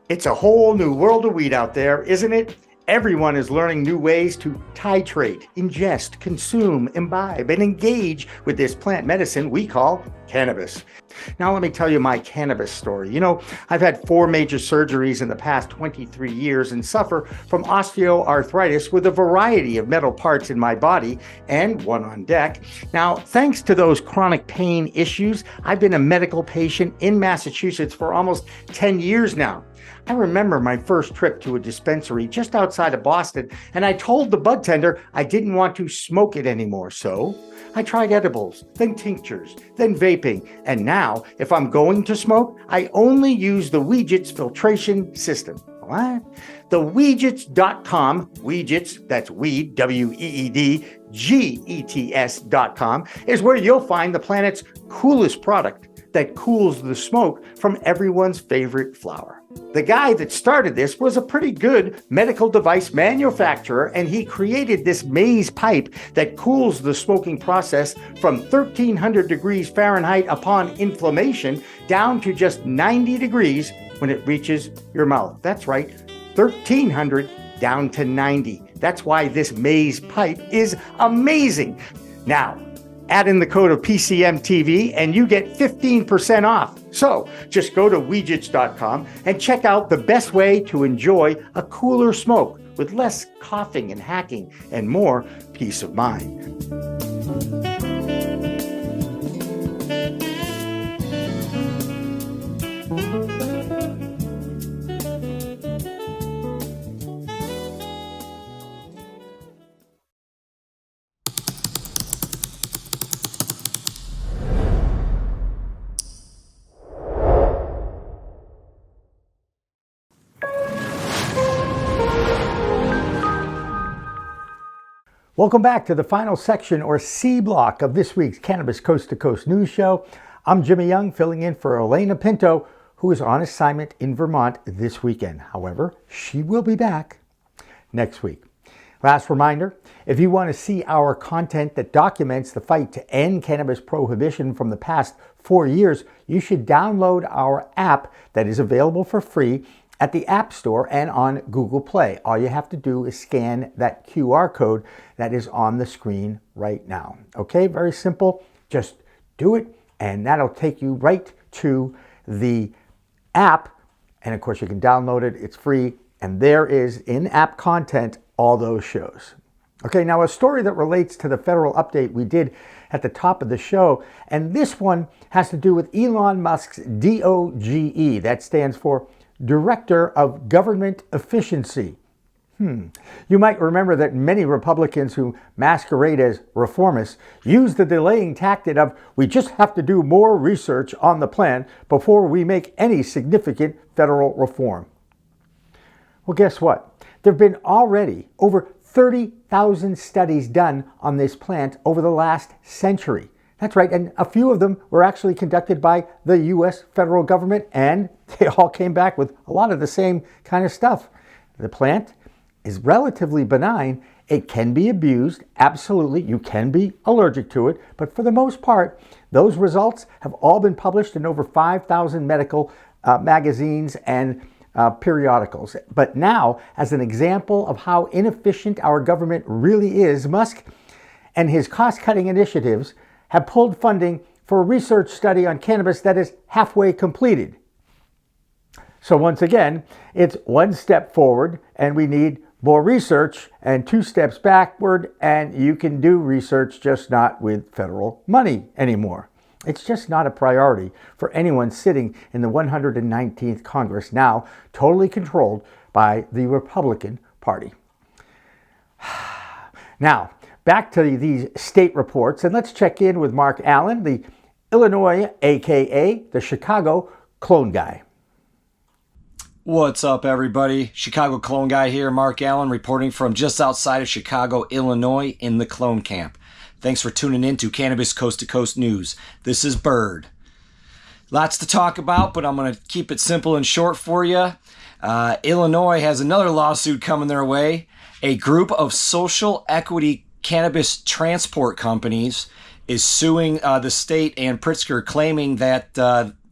[SPEAKER 3] It's a whole new world of weed out there, isn't it? Everyone is learning new ways to titrate, ingest, consume, imbibe, and engage with this plant medicine we call cannabis. Now let me tell you my cannabis story. You know, I've had 4 major surgeries in the past 23 years and suffer from osteoarthritis with a variety of metal parts in my body and one on deck. Now, thanks to those chronic pain issues, I've been a medical patient in Massachusetts for almost 10 years now. I remember my first trip to a dispensary just outside of Boston, and I told the bud tender I didn't want to smoke it anymore. So I tried edibles, then tinctures, then vaping, and now if I'm going to smoke, I only use the Weegits filtration system. What? The Weegits.com, Weegits, that's weed, W-E-E-D, G-E-T-S.com, is where you'll find the planet's coolest product that cools the smoke from everyone's favorite flower. The guy that started this was a pretty good medical device manufacturer, and he created this maze pipe that cools the smoking process from 1300 degrees Fahrenheit upon inflammation down to just 90 degrees when it reaches your mouth. That's right, 1300 down to 90. That's why this maze pipe is amazing. Now, add in the code of PCMTV and you get 15% off. So just go to Weegits.com and check out the best way to enjoy a cooler smoke with less coughing and hacking and more peace of mind. Welcome back to the final section, or C block, of this week's Cannabis Coast to Coast News Show. I'm Jimmy Young, filling in for Elena Pinto, who is on assignment in Vermont this weekend. However, she will be back next week. Last reminder, if you want to see our content that documents the fight to end cannabis prohibition from the past 4 years, you should download our app that is available for free at the App Store and on Google Play. All you have to do is scan that QR code that is on the screen right now. Okay, very simple. Just do it, and that'll take you right to the app. And of course, you can download it. It's free. And there is in-app content, all those shows. Okay, now a story that relates to the federal update we did at the top of the show. And this one has to do with Elon Musk's DOGE. That stands for Director of Government Efficiency. You might remember that many Republicans who masquerade as reformists use the delaying tactic of, we just have to do more research on the plan before we make any significant federal reform. Well, guess what? There have been already over 30,000 studies done on this plant over the last century. That's right, and a few of them were actually conducted by the U.S. federal government, and they all came back with a lot of the same kind of stuff. The plant is relatively benign. It can be abused, absolutely. You can be allergic to it, but for the most part, those results have all been published in over 5,000 medical magazines and periodicals. But now, as an example of how inefficient our government really is, Musk and his cost-cutting initiatives have pulled funding for a research study on cannabis that is halfway completed. So once again, it's one step forward and we need more research, and 2 steps backward, and you can do research, just not with federal money anymore. It's just not a priority for anyone sitting in the 119th Congress, now totally controlled by the Republican Party. Now, back to these state reports, and let's check in with Mark Allen, the Illinois, aka the Chicago clone guy.
[SPEAKER 17] What's up, everybody? Chicago Clone Guy here, Mark Allen, reporting from just outside of Chicago, Illinois, in the clone camp. Thanks for tuning in to Cannabis Coast to Coast News. This is Bird. Lots to talk about, but I'm going to keep it simple and short for you. Illinois has another lawsuit coming their way. A group of social equity cannabis transport companies is suing the state and Pritzker, claiming that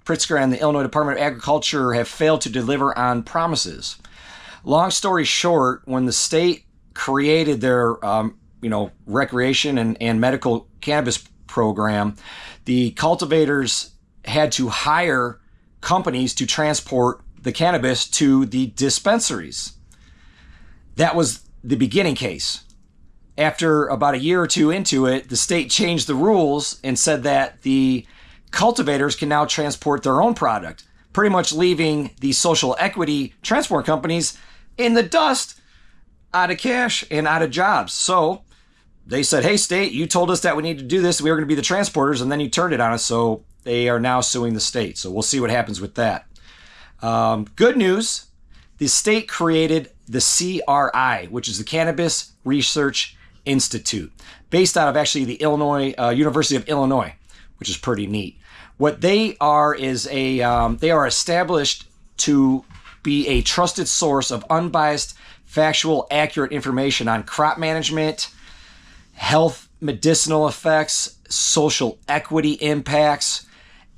[SPEAKER 17] Pritzker and the Illinois Department of Agriculture have failed to deliver on promises. Long story short, when the state created their recreation and medical cannabis program, the cultivators had to hire companies to transport the cannabis to the dispensaries. That was the beginning case. After about a year or two into it, the state changed the rules and said that the cultivators can now transport their own product, pretty much leaving the social equity transport companies in the dust, out of cash and out of jobs. So they said, hey, state, you told us that we need to do this. We were going to be the transporters, and then you turned it on us. So they are now suing the state. So we'll see what happens with that. Good news, the state created the CRI, which is the Cannabis Research Institute, based out of actually the University of Illinois, which is pretty neat. What they are is they are established to be a trusted source of unbiased, factual, accurate information on crop management, health, medicinal effects, social equity impacts,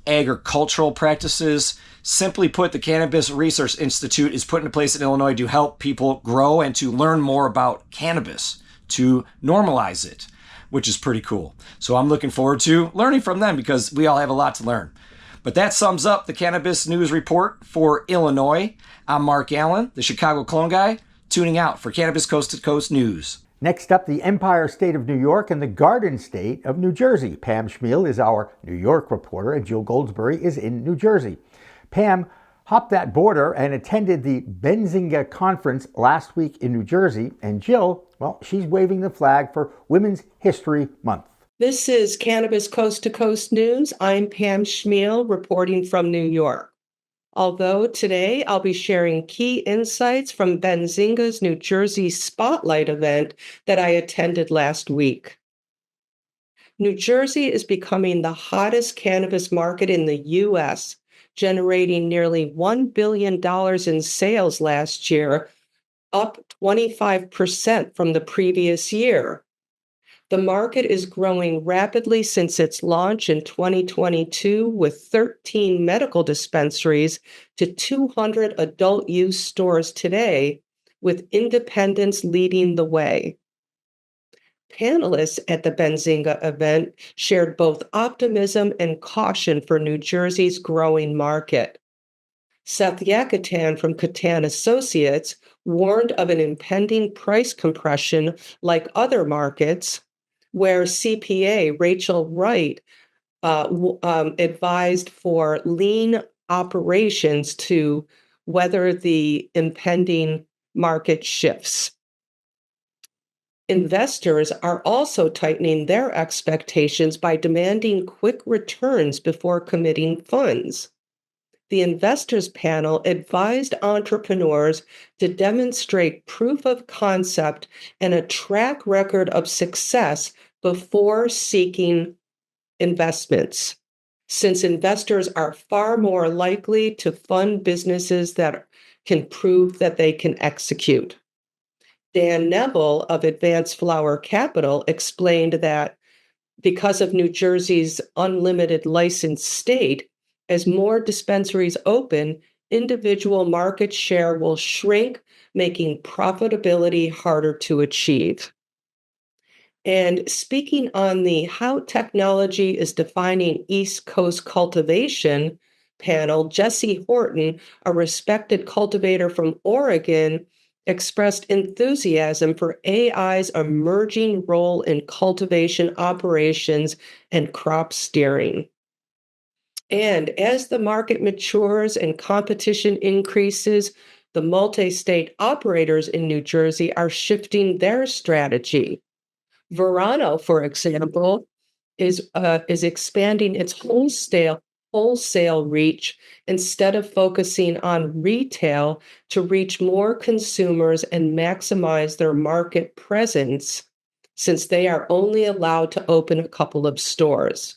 [SPEAKER 17] agricultural practices. Simply put, the Cannabis Research Institute is put into place in Illinois to help people grow and to learn more about cannabis, to normalize it, which is pretty cool. So I'm looking forward to learning from them because we all have a lot to learn. But that sums up the Cannabis News Report for Illinois. I'm Mark Allen, the Chicago Clone Guy, tuning out for Cannabis Coast to Coast News.
[SPEAKER 3] Next up, the Empire State of New York and the Garden State of New Jersey. Pam Chmeil is our New York reporter, and Jill Goldsberry is in New Jersey. Pam hopped that border and attended the Benzinga Conference last week in New Jersey, and Jill, well, she's waving the flag for Women's History Month.
[SPEAKER 18] This is Cannabis Coast to Coast News. I'm Pam Chmeil reporting from New York. Although today I'll be sharing key insights from Benzinga's New Jersey Spotlight event that I attended last week. New Jersey is becoming the hottest cannabis market in the U.S., generating nearly $1 billion in sales last year, up 25% from the previous year. The market is growing rapidly since its launch in 2022, with 13 medical dispensaries to 200 adult use stores today, with independents leading the way. Panelists at the Benzinga event shared both optimism and caution for New Jersey's growing market. Seth Yakatan from Catan Associates warned of an impending price compression like other markets, where CPA Rachel Wright advised for lean operations to weather the impending market shifts. Investors are also tightening their expectations by demanding quick returns before committing funds. The investors panel advised entrepreneurs to demonstrate proof of concept and a track record of success before seeking investments, since investors are far more likely to fund businesses that can prove that they can execute. Dan Neville of Advanced Flower Capital explained that because of New Jersey's unlimited licensed state, as more dispensaries open, individual market share will shrink, making profitability harder to achieve. And speaking on the How Technology is Defining East Coast Cultivation panel, Jesse Horton, a respected cultivator from Oregon, expressed enthusiasm for AI's emerging role in cultivation operations and crop steering. And as the market matures and competition increases, the multi-state operators in New Jersey are shifting their strategy. Verano, for example, is expanding its wholesale reach instead of focusing on retail to reach more consumers and maximize their market presence, since they are only allowed to open a couple of stores.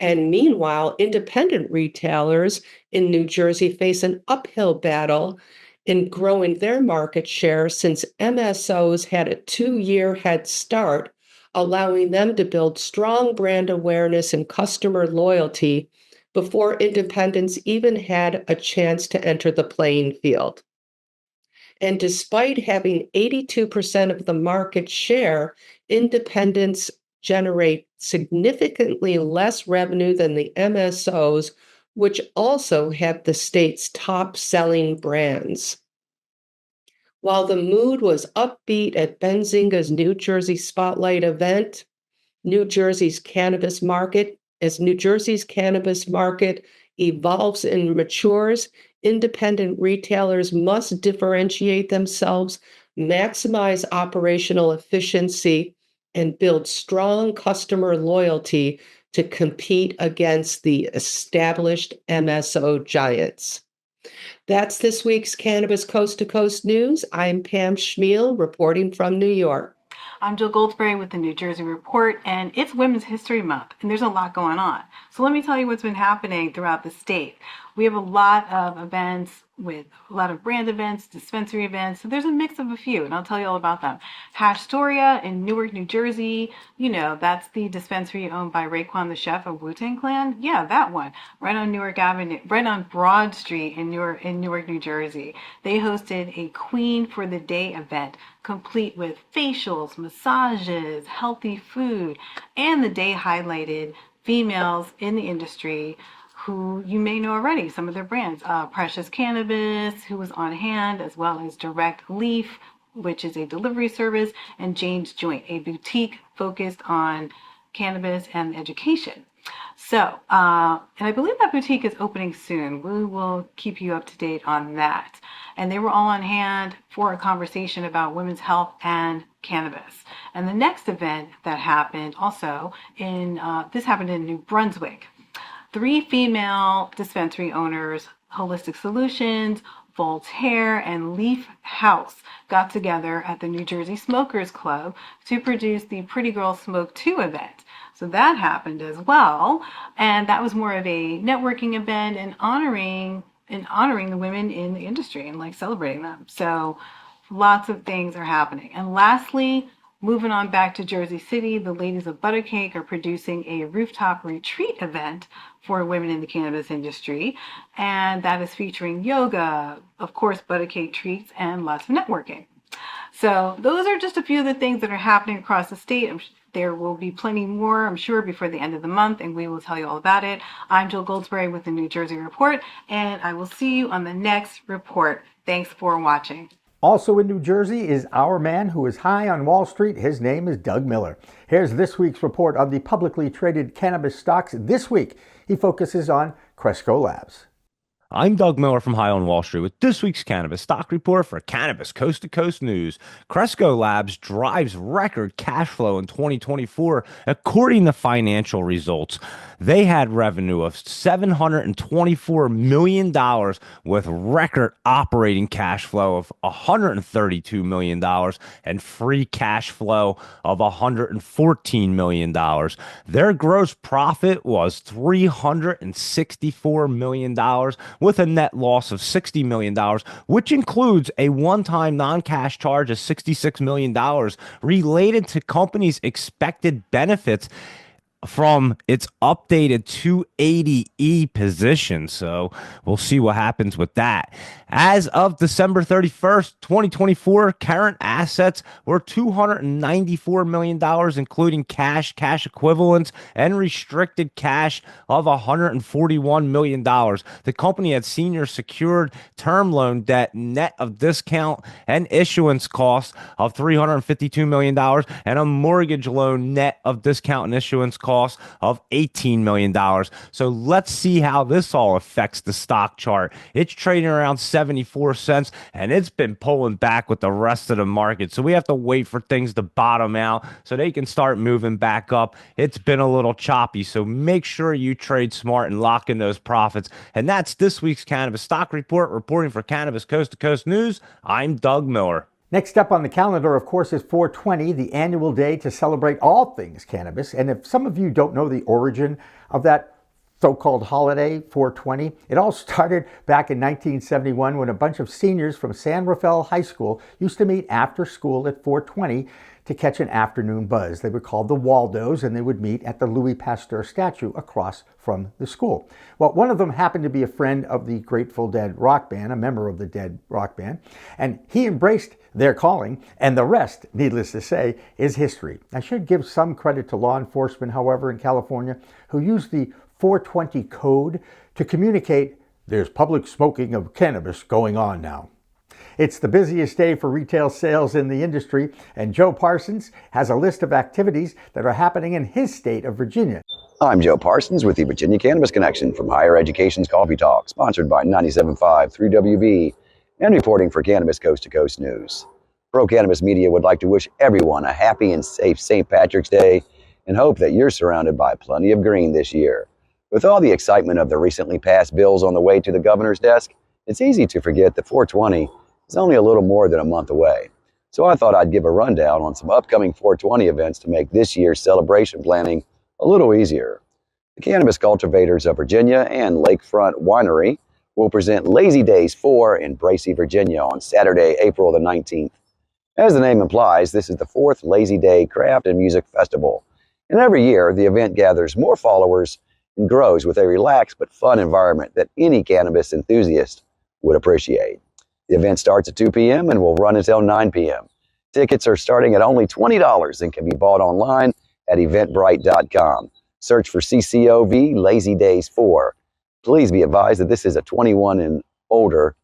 [SPEAKER 18] And meanwhile, independent retailers in New Jersey face an uphill battle in growing their market share, since MSOs had a 2-year head start, allowing them to build strong brand awareness and customer loyalty before independents even had a chance to enter the playing field. And despite having 82% of the market share, independents generate significantly less revenue than the MSOs, which also have the state's top-selling brands. While the mood was upbeat at Benzinga's New Jersey Spotlight event, as New Jersey's cannabis market evolves and matures, independent retailers must differentiate themselves, maximize operational efficiency, and build strong customer loyalty to compete against the established MSO giants. That's this week's Cannabis Coast to Coast News. I'm Pam Chmeil, reporting from New York.
[SPEAKER 19] I'm Jill Goldsberry with the New Jersey Report, and it's Women's History Month, and there's a lot going on. So let me tell you what's been happening throughout the state. We have a lot of events with a lot of brand events, dispensary events. So there's a mix of a few, and I'll tell you all about them. Hashtoria in Newark, New Jersey. You know, that's the dispensary owned by Raekwon the Chef of Wu-Tang Clan. Yeah, that one. Right on Newark Avenue, right on Broad Street in Newark, New Jersey. They hosted a Queen for the Day event, complete with facials, massages, healthy food, and the day highlighted females in the industry who you may know already, some of their brands. Precious Cannabis, who was on hand, as well as Direct Leaf, which is a delivery service, and Jane's Joint, a boutique focused on cannabis and education. So, and I believe that boutique is opening soon. We will keep you up to date on that. And they were all on hand for a conversation about women's health and cannabis. And the next event that happened also this happened in New Brunswick. 3 female dispensary owners, Holistic Solutions, Voltaire, and Leaf House got together at the New Jersey Smokers Club to produce the Pretty Girl Smoke 2 event. So that happened as well, and that was more of a networking event and honoring the women in the industry and like celebrating them. So lots of things are happening. And lastly, moving on back to Jersey City, the ladies of Buttercake are producing a rooftop retreat event for women in the cannabis industry, and that is featuring yoga, of course, Buttercake treats, and lots of networking. So those are just a few of the things that are happening across the state. There will be plenty more, I'm sure, before the end of the month, and we will tell you all about it. I'm Jill Goldsberry with the New Jersey Report, and I will see you on the next report. Thanks for watching.
[SPEAKER 3] Also in New Jersey is our man who is high on Wall Street. His name is Doug Miller. Here's this week's report on the publicly traded cannabis stocks. This week, he focuses on Cresco Labs.
[SPEAKER 20] I'm Doug Miller from High on Wall Street with this week's Cannabis Stock Report for Cannabis Coast to Coast News. Cresco Labs drives record cash flow in 2024, according to financial results. They had revenue of $724 million with record operating cash flow of $132 million and free cash flow of $114 million. Their gross profit was $364 million with a net loss of $60 million, which includes a one-time non-cash charge of $66 million related to company's expected benefits from its updated 280E position. So we'll see what happens with that. As of December 31st, 2024, current assets were $294 million, including cash, cash equivalents, and restricted cash of $141 million. The company had senior secured term loan debt net of discount and issuance costs of $352 million and a mortgage loan net of discount and issuance costs of $18 million. So let's see how this all affects the stock chart. It's trading around 74 cents and it's been pulling back with the rest of the market. So we have to wait for things to bottom out so they can start moving back up. It's been a little choppy, so make sure you trade smart and lock in those profits. And that's this week's Cannabis Stock Report. Reporting for Cannabis Coast to Coast News, I'm Doug Miller.
[SPEAKER 3] Next up on the calendar, of course, is 420, the annual day to celebrate all things cannabis. And if some of you don't know the origin of that so-called holiday, 420, it all started back in 1971 when a bunch of seniors from San Rafael High School used to meet after school at 420 to catch an afternoon buzz. They were called the Waldos, and they would meet at the Louis Pasteur statue across from the school. Well, one of them happened to be a friend of the Grateful Dead rock band, a member of the Dead rock band, and he embraced their calling, and the rest, needless to say, is history. I should give some credit to law enforcement, however, in California, who used the 420 code to communicate there's public smoking of cannabis going on now. It's the busiest day for retail sales in the industry, and Joe Parsons has a list of activities that are happening in his state of Virginia.
[SPEAKER 21] I'm Joe Parsons with the Virginia Cannabis Connection from Higher Education's Coffee Talk, sponsored by 97.5 3WV, and reporting for Cannabis Coast to Coast News. Pro Cannabis Media would like to wish everyone a happy and safe St. Patrick's Day and hope that you're surrounded by plenty of green this year. With all the excitement of the recently passed bills on the way to the governor's desk, it's easy to forget that 420 is only a little more than a month away. So I thought I'd give a rundown on some upcoming 420 events to make this year's celebration planning a little easier. The Cannabis Cultivators of Virginia and Lakefront Winery will present Lazy Days 4 in Bracy, Virginia on Saturday, April the 19th. As the name implies, this is the fourth Lazy Day Craft and Music Festival. And every year, the event gathers more followers and grows with a relaxed but fun environment that any cannabis enthusiast would appreciate. The event starts at 2 p.m. and will run until 9 p.m. Tickets are starting at only $20 and can be bought online at eventbrite.com. Search for CCOV Lazy Days 4. Please be advised that this is a 21 and older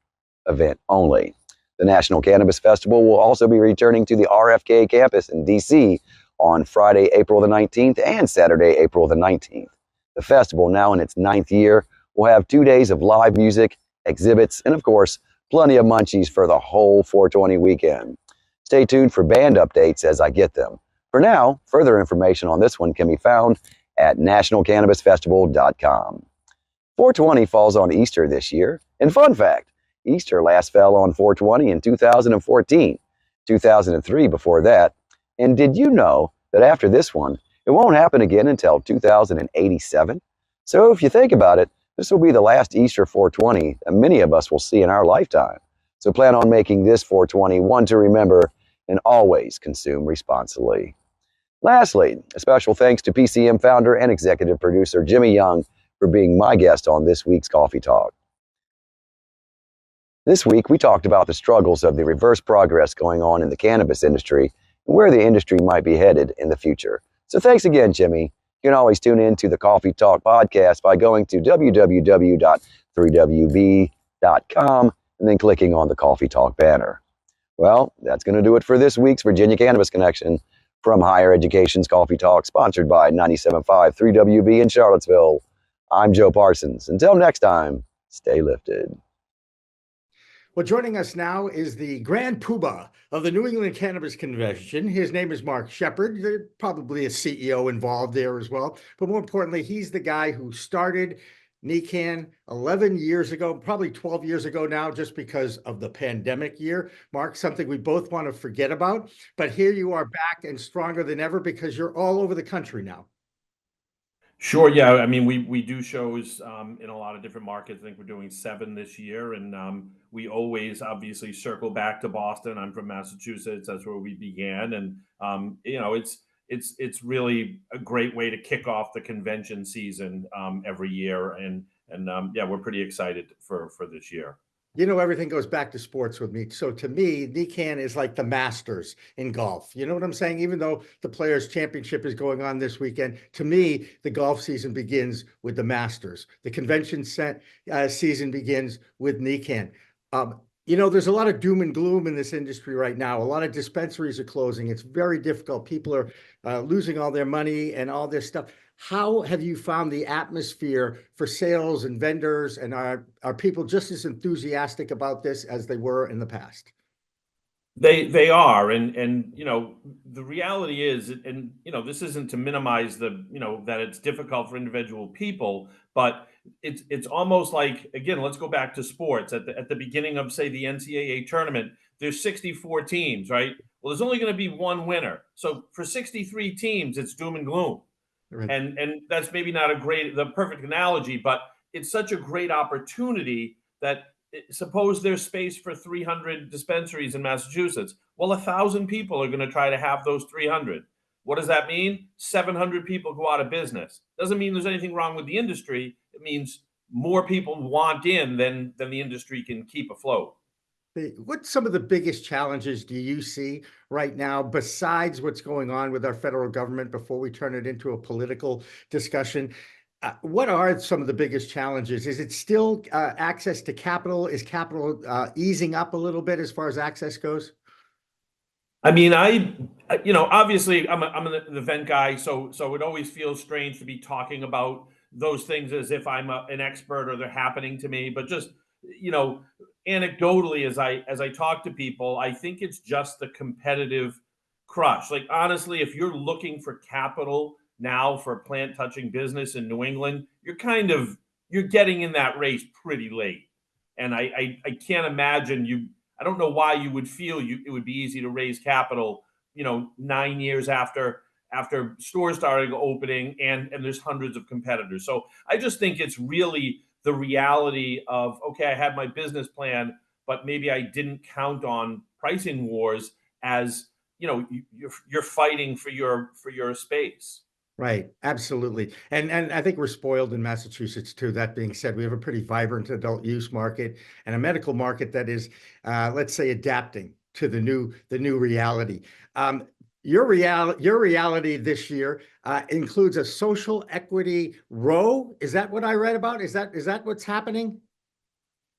[SPEAKER 21] event only. The National Cannabis Festival will also be returning to the RFK campus in D.C. on Friday, April the 19th and Saturday, April the 19th. The festival, now in its 9th year, will have 2 days of live music, exhibits, and of course, plenty of munchies for the whole 420 weekend. Stay tuned for band updates as I get them. For now, further information on this one can be found at nationalcannabisfestival.com. 420 falls on Easter this year. And fun fact, Easter last fell on 420 in 2014, 2003 before that. And did you know that after this one, it won't happen again until 2087? So if you think about it, this will be the last Easter 420 that many of us will see in our lifetime. So plan on making this 420 one to remember and always consume responsibly. Lastly, a special thanks to PCM founder and executive producer Jimmy Young for being my guest on this week's Coffee Talk. This week, we talked about the struggles of the reverse progress going on in the cannabis industry and where the industry might be headed in the future. So thanks again, Jimmy. You can always tune in to the Coffee Talk podcast by going to www.3wb.com and then clicking on the Coffee Talk banner. Well, that's going to do it for this week's Virginia Cannabis Connection from Higher Education's Coffee Talk, sponsored by 97.5 3WB in Charlottesville. I'm Joe Parsons. Until next time, stay lifted.
[SPEAKER 3] Well, joining us now is the Grand Poobah of the New England Cannabis Convention. His name is Mark Shepard. There's probably a CEO involved there as well. But more importantly, he's the guy who started NECAN 11 years ago, probably 12 years ago now, just because of the pandemic year. Mark, something we both want to forget about. But here you are back and stronger than ever because you're all over the country now.
[SPEAKER 9] Sure. Yeah. I mean, we do shows in a lot of different markets. I think we're doing 7 this year, and we always obviously circle back to Boston. I'm from Massachusetts. That's where we began, and it's really a great way to kick off the convention season every year, and yeah, we're pretty excited for this year.
[SPEAKER 3] You know, everything goes back to sports with me. So to me, NECANN is like the Masters in golf. You know what I'm saying? Even though the Players' Championship is going on this weekend, to me, the golf season begins with the Masters. The convention season begins with NECANN. You know, there's a lot of doom and gloom in this industry right now. A lot of dispensaries are closing. It's very difficult. People are losing all their money and all this stuff. How have you found the atmosphere for sales and vendors, and are people just as enthusiastic about this as they were in the past?
[SPEAKER 9] They are, and you know, the reality is, and you know, this isn't to minimize the, you know, that it's difficult for individual people, but it's almost like, again, let's go back to sports. At the beginning of, say, the NCAA tournament, there's 64 teams, right? Well, there's only going to be one winner. So for 63 teams, it's doom and gloom.
[SPEAKER 3] Right.
[SPEAKER 9] And that's maybe not the perfect analogy, but it's such a great opportunity that suppose there's space for 300 dispensaries in Massachusetts. Well, 1,000 people are going to try to have those 300. What does that mean? 700 people go out of business. Doesn't mean there's anything wrong with the industry. It means more people want in than the industry can keep afloat.
[SPEAKER 3] What's some of the biggest challenges do you see right now, besides what's going on with our federal government, before we turn it into a political discussion? What are some of the biggest challenges? Is it still access to capital? Is capital easing up a little bit as far as access goes?
[SPEAKER 9] I mean, you know, obviously I'm an event guy, so it always feels strange to be talking about those things as if I'm an expert or they're happening to me. But just, you know, anecdotally, as I talk to people, I think it's just the competitive crush. Like, honestly, if you're looking for capital now for a plant touching business in New England, you're getting in that race pretty late. And I can't imagine I don't know why you would feel it would be easy to raise capital, you know, 9 years after stores started opening and there's hundreds of competitors. So I just think it's really the reality of, okay, I had my business plan, but maybe I didn't count on pricing wars as, you know, you're fighting for your space.
[SPEAKER 3] Right, absolutely. And I think we're spoiled in Massachusetts too. That being said, we have a pretty vibrant adult use market and a medical market that is, let's say, adapting to the new reality. Your reality this year includes a social equity row. Is that what I read about? Is that what's happening?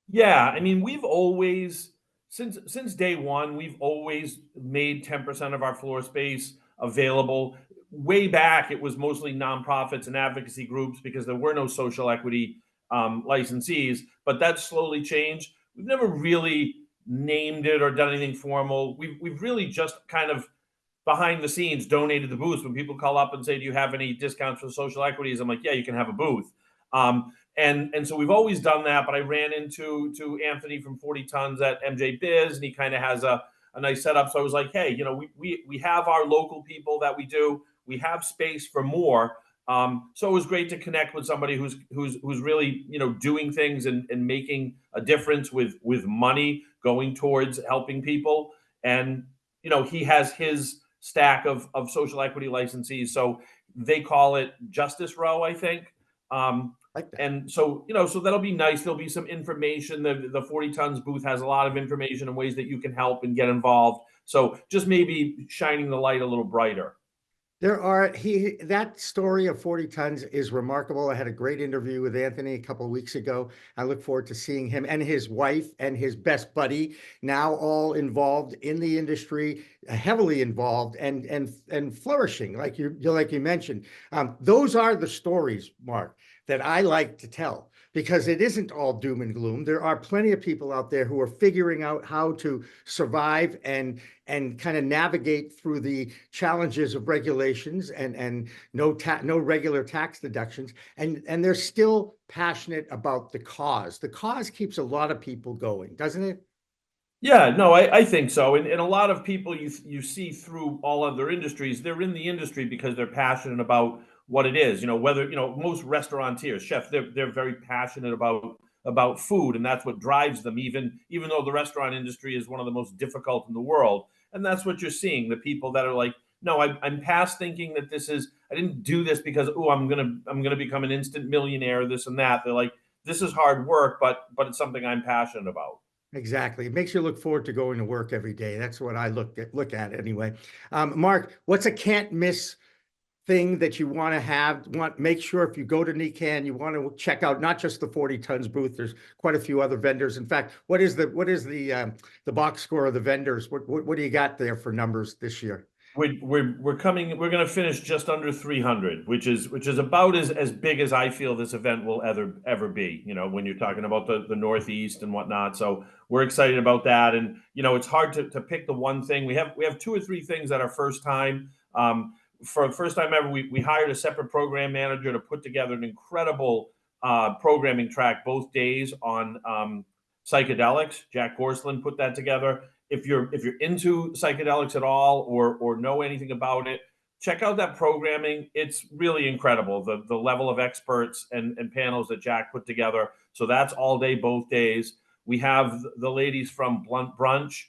[SPEAKER 9] Yeah, I mean, we've always, since day one, we've always made 10% of our floor space available. Way back, it was mostly nonprofits and advocacy groups because there were no social equity licensees, but that slowly changed. We've never really named it or done anything formal. We've really just kind of behind the scenes donated the booths. When people call up and say, do you have any discounts for social equities? I'm like, yeah, you can have a booth. And so we've always done that, but I ran into Anthony from 40 Tons at MJ Biz, and he kind of has a nice setup. So I was like, hey, you know, we have our local people that we do. We have space for more. So it was great to connect with somebody who's really, you know, doing things and making a difference with money going towards helping people. And, you know, he has his stack of social equity licensees. So they call it Justice Row, I think. And so, you know, so that'll be nice. There'll be some information. The 40 Tons booth has a lot of information and ways that you can help and get involved. So just maybe shining the light a little brighter.
[SPEAKER 3] That story of 40 Tons is remarkable. I had a great interview with Anthony a couple of weeks ago. I look forward to seeing him and his wife and his best buddy now all involved in the industry, heavily involved and flourishing, like you mentioned. Those are the stories, Mark, that I like to tell, because it isn't all doom and gloom. There are plenty of people out there who are figuring out how to survive and kind of navigate through the challenges of regulations and no regular tax deductions. And they're still passionate about the cause. The cause keeps a lot of people going, doesn't it?
[SPEAKER 9] Yeah, no, I think so. And a lot of people you see through all other industries, they're in the industry because they're passionate about what it is. You know, whether, you know, most restaurateurs, chefs, they're very passionate about food, and that's what drives them, even though the restaurant industry is one of the most difficult in the world. And that's what you're seeing, the people that are like, no, I'm past thinking that I didn't do this because, I'm gonna become an instant millionaire, this and that. They're like, this is hard work, but it's something I'm passionate about.
[SPEAKER 3] Exactly. It makes you look forward to going to work every day. That's what I look at anyway. Mark, what's a can't miss thing that you want to have? Make sure if you go to NECANN, you want to check out not just the 40 tons booth. There's quite a few other vendors. In fact, what is the box score of the vendors? What do you got there for numbers this year?
[SPEAKER 9] We're going to finish just under 300, which is about as big as I feel this event will ever be, when you're talking about the Northeast and whatnot. So we're excited about that. And, it's hard to pick the one thing. We have 2 or 3 things that are first time. For the first time ever, we hired a separate program manager to put together an incredible programming track both days on psychedelics. Jack Gorsland put that together. If you're into psychedelics at all or know anything about it, check out that programming. It's really incredible, the level of experts and panels that Jack put together. So that's all day, both days. We have the ladies from Blunt Brunch.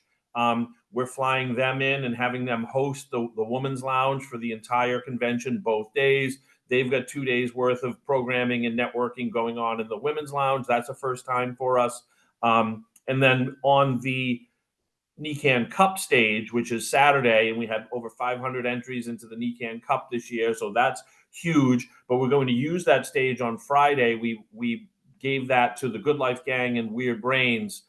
[SPEAKER 9] We're flying them in and having them host the Women's Lounge for the entire convention, both days. They've got 2 days worth of programming and networking going on in the Women's Lounge. That's a first time for us. And then on the NECANN Cup stage, which is Saturday, and we had over 500 entries into the NECANN Cup this year, so that's huge. But we're going to use that stage on Friday. We gave that to the Good Life Gang and Weird Brains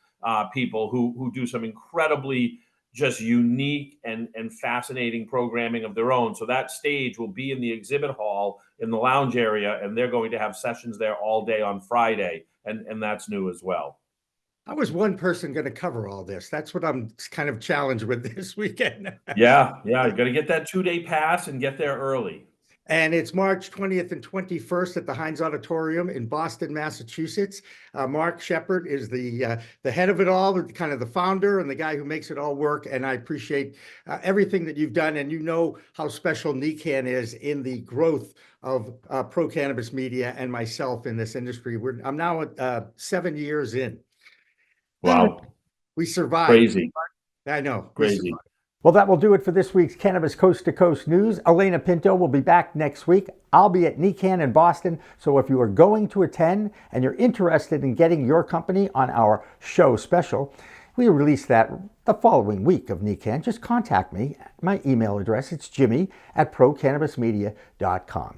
[SPEAKER 9] people who do some incredibly just unique and fascinating programming of their own. So that stage will be in the exhibit hall in the lounge area, and they're going to have sessions there all day on Friday, and that's new as well.
[SPEAKER 3] How is one person going to cover all this? That's what I'm kind of challenged with this weekend.
[SPEAKER 9] Yeah. You got to get that 2-day pass and get there early.
[SPEAKER 3] And it's March 20th and 21st at the Heinz Auditorium in Boston, Massachusetts. Mark Shepard is the head of it all, kind of the founder and the guy who makes it all work. And I appreciate everything that you've done. And you know how special NECANN is in the growth of pro-cannabis media and myself in this industry. I'm now 7 years in.
[SPEAKER 9] Wow.
[SPEAKER 3] We survived.
[SPEAKER 9] Crazy.
[SPEAKER 3] I know.
[SPEAKER 9] Crazy.
[SPEAKER 3] Well, that will do it for this week's Cannabis Coast to Coast News. Elena Pinto will be back next week. I'll be at NECANN in Boston. So if you are going to attend and you're interested in getting your company on our show special, we release that the following week of NECANN. Just contact me. My email address, it's jimmy@procannabismedia.com.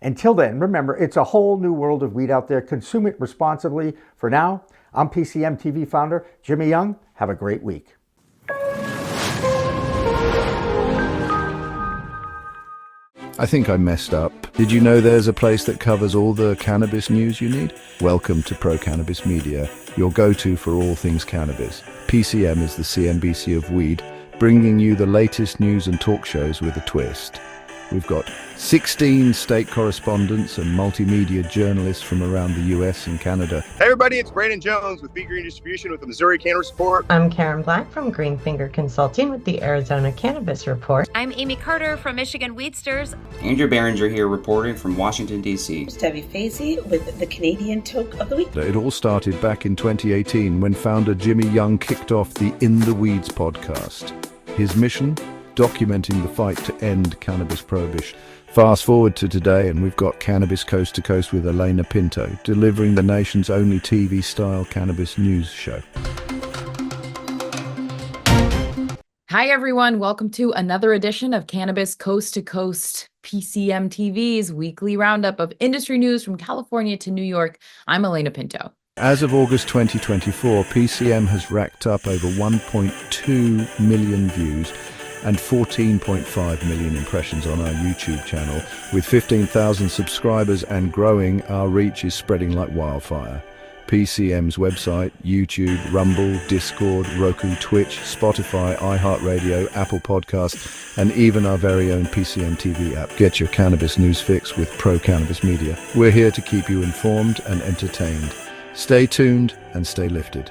[SPEAKER 3] Until then, remember, it's a whole new world of weed out there. Consume it responsibly. For now, I'm PCM TV founder Jimmy Young. Have a great week.
[SPEAKER 1] I think I messed up. Did you know there's a place that covers all the cannabis news you need? Welcome to Pro Cannabis Media, your go-to for all things cannabis. PCM is the CNBC of weed, bringing you the latest news and talk shows with a twist. We've got 16 state correspondents and multimedia journalists from around the US and Canada.
[SPEAKER 22] Hey everybody, it's Brandon Jones with Big Green Distribution with the Missouri Cannabis Report.
[SPEAKER 23] I'm Karen Black from Greenfinger Consulting with the Arizona Cannabis Report.
[SPEAKER 24] I'm Amie Carter from Michigan Weedsters.
[SPEAKER 4] Andrew Behringer here reporting from Washington, D.C.
[SPEAKER 25] It's Debi Facey with the Canadian Toke of the Week.
[SPEAKER 1] It all started back in 2018 when founder Jimmy Young kicked off the In the Weeds podcast. His mission? Documenting the fight to end cannabis prohibition. Fast forward to today and we've got Cannabis Coast to Coast with Elena Pinto, delivering the nation's only TV-style cannabis news show.
[SPEAKER 26] Hi everyone, welcome to another edition of Cannabis Coast to Coast, PCM TV's weekly roundup of industry news from California to New York. I'm Elena Pinto.
[SPEAKER 1] As of August 2024, PCM has racked up over 1.2 million views and 14.5 million impressions on our YouTube channel. With 15,000 subscribers and growing, our reach is spreading like wildfire. PCM's website, YouTube, Rumble, Discord, Roku, Twitch, Spotify, iHeartRadio, Apple Podcasts, and even our very own PCM TV app. Get your cannabis news fix with Pro Cannabis Media. We're here to keep you informed and entertained. Stay tuned and stay lifted.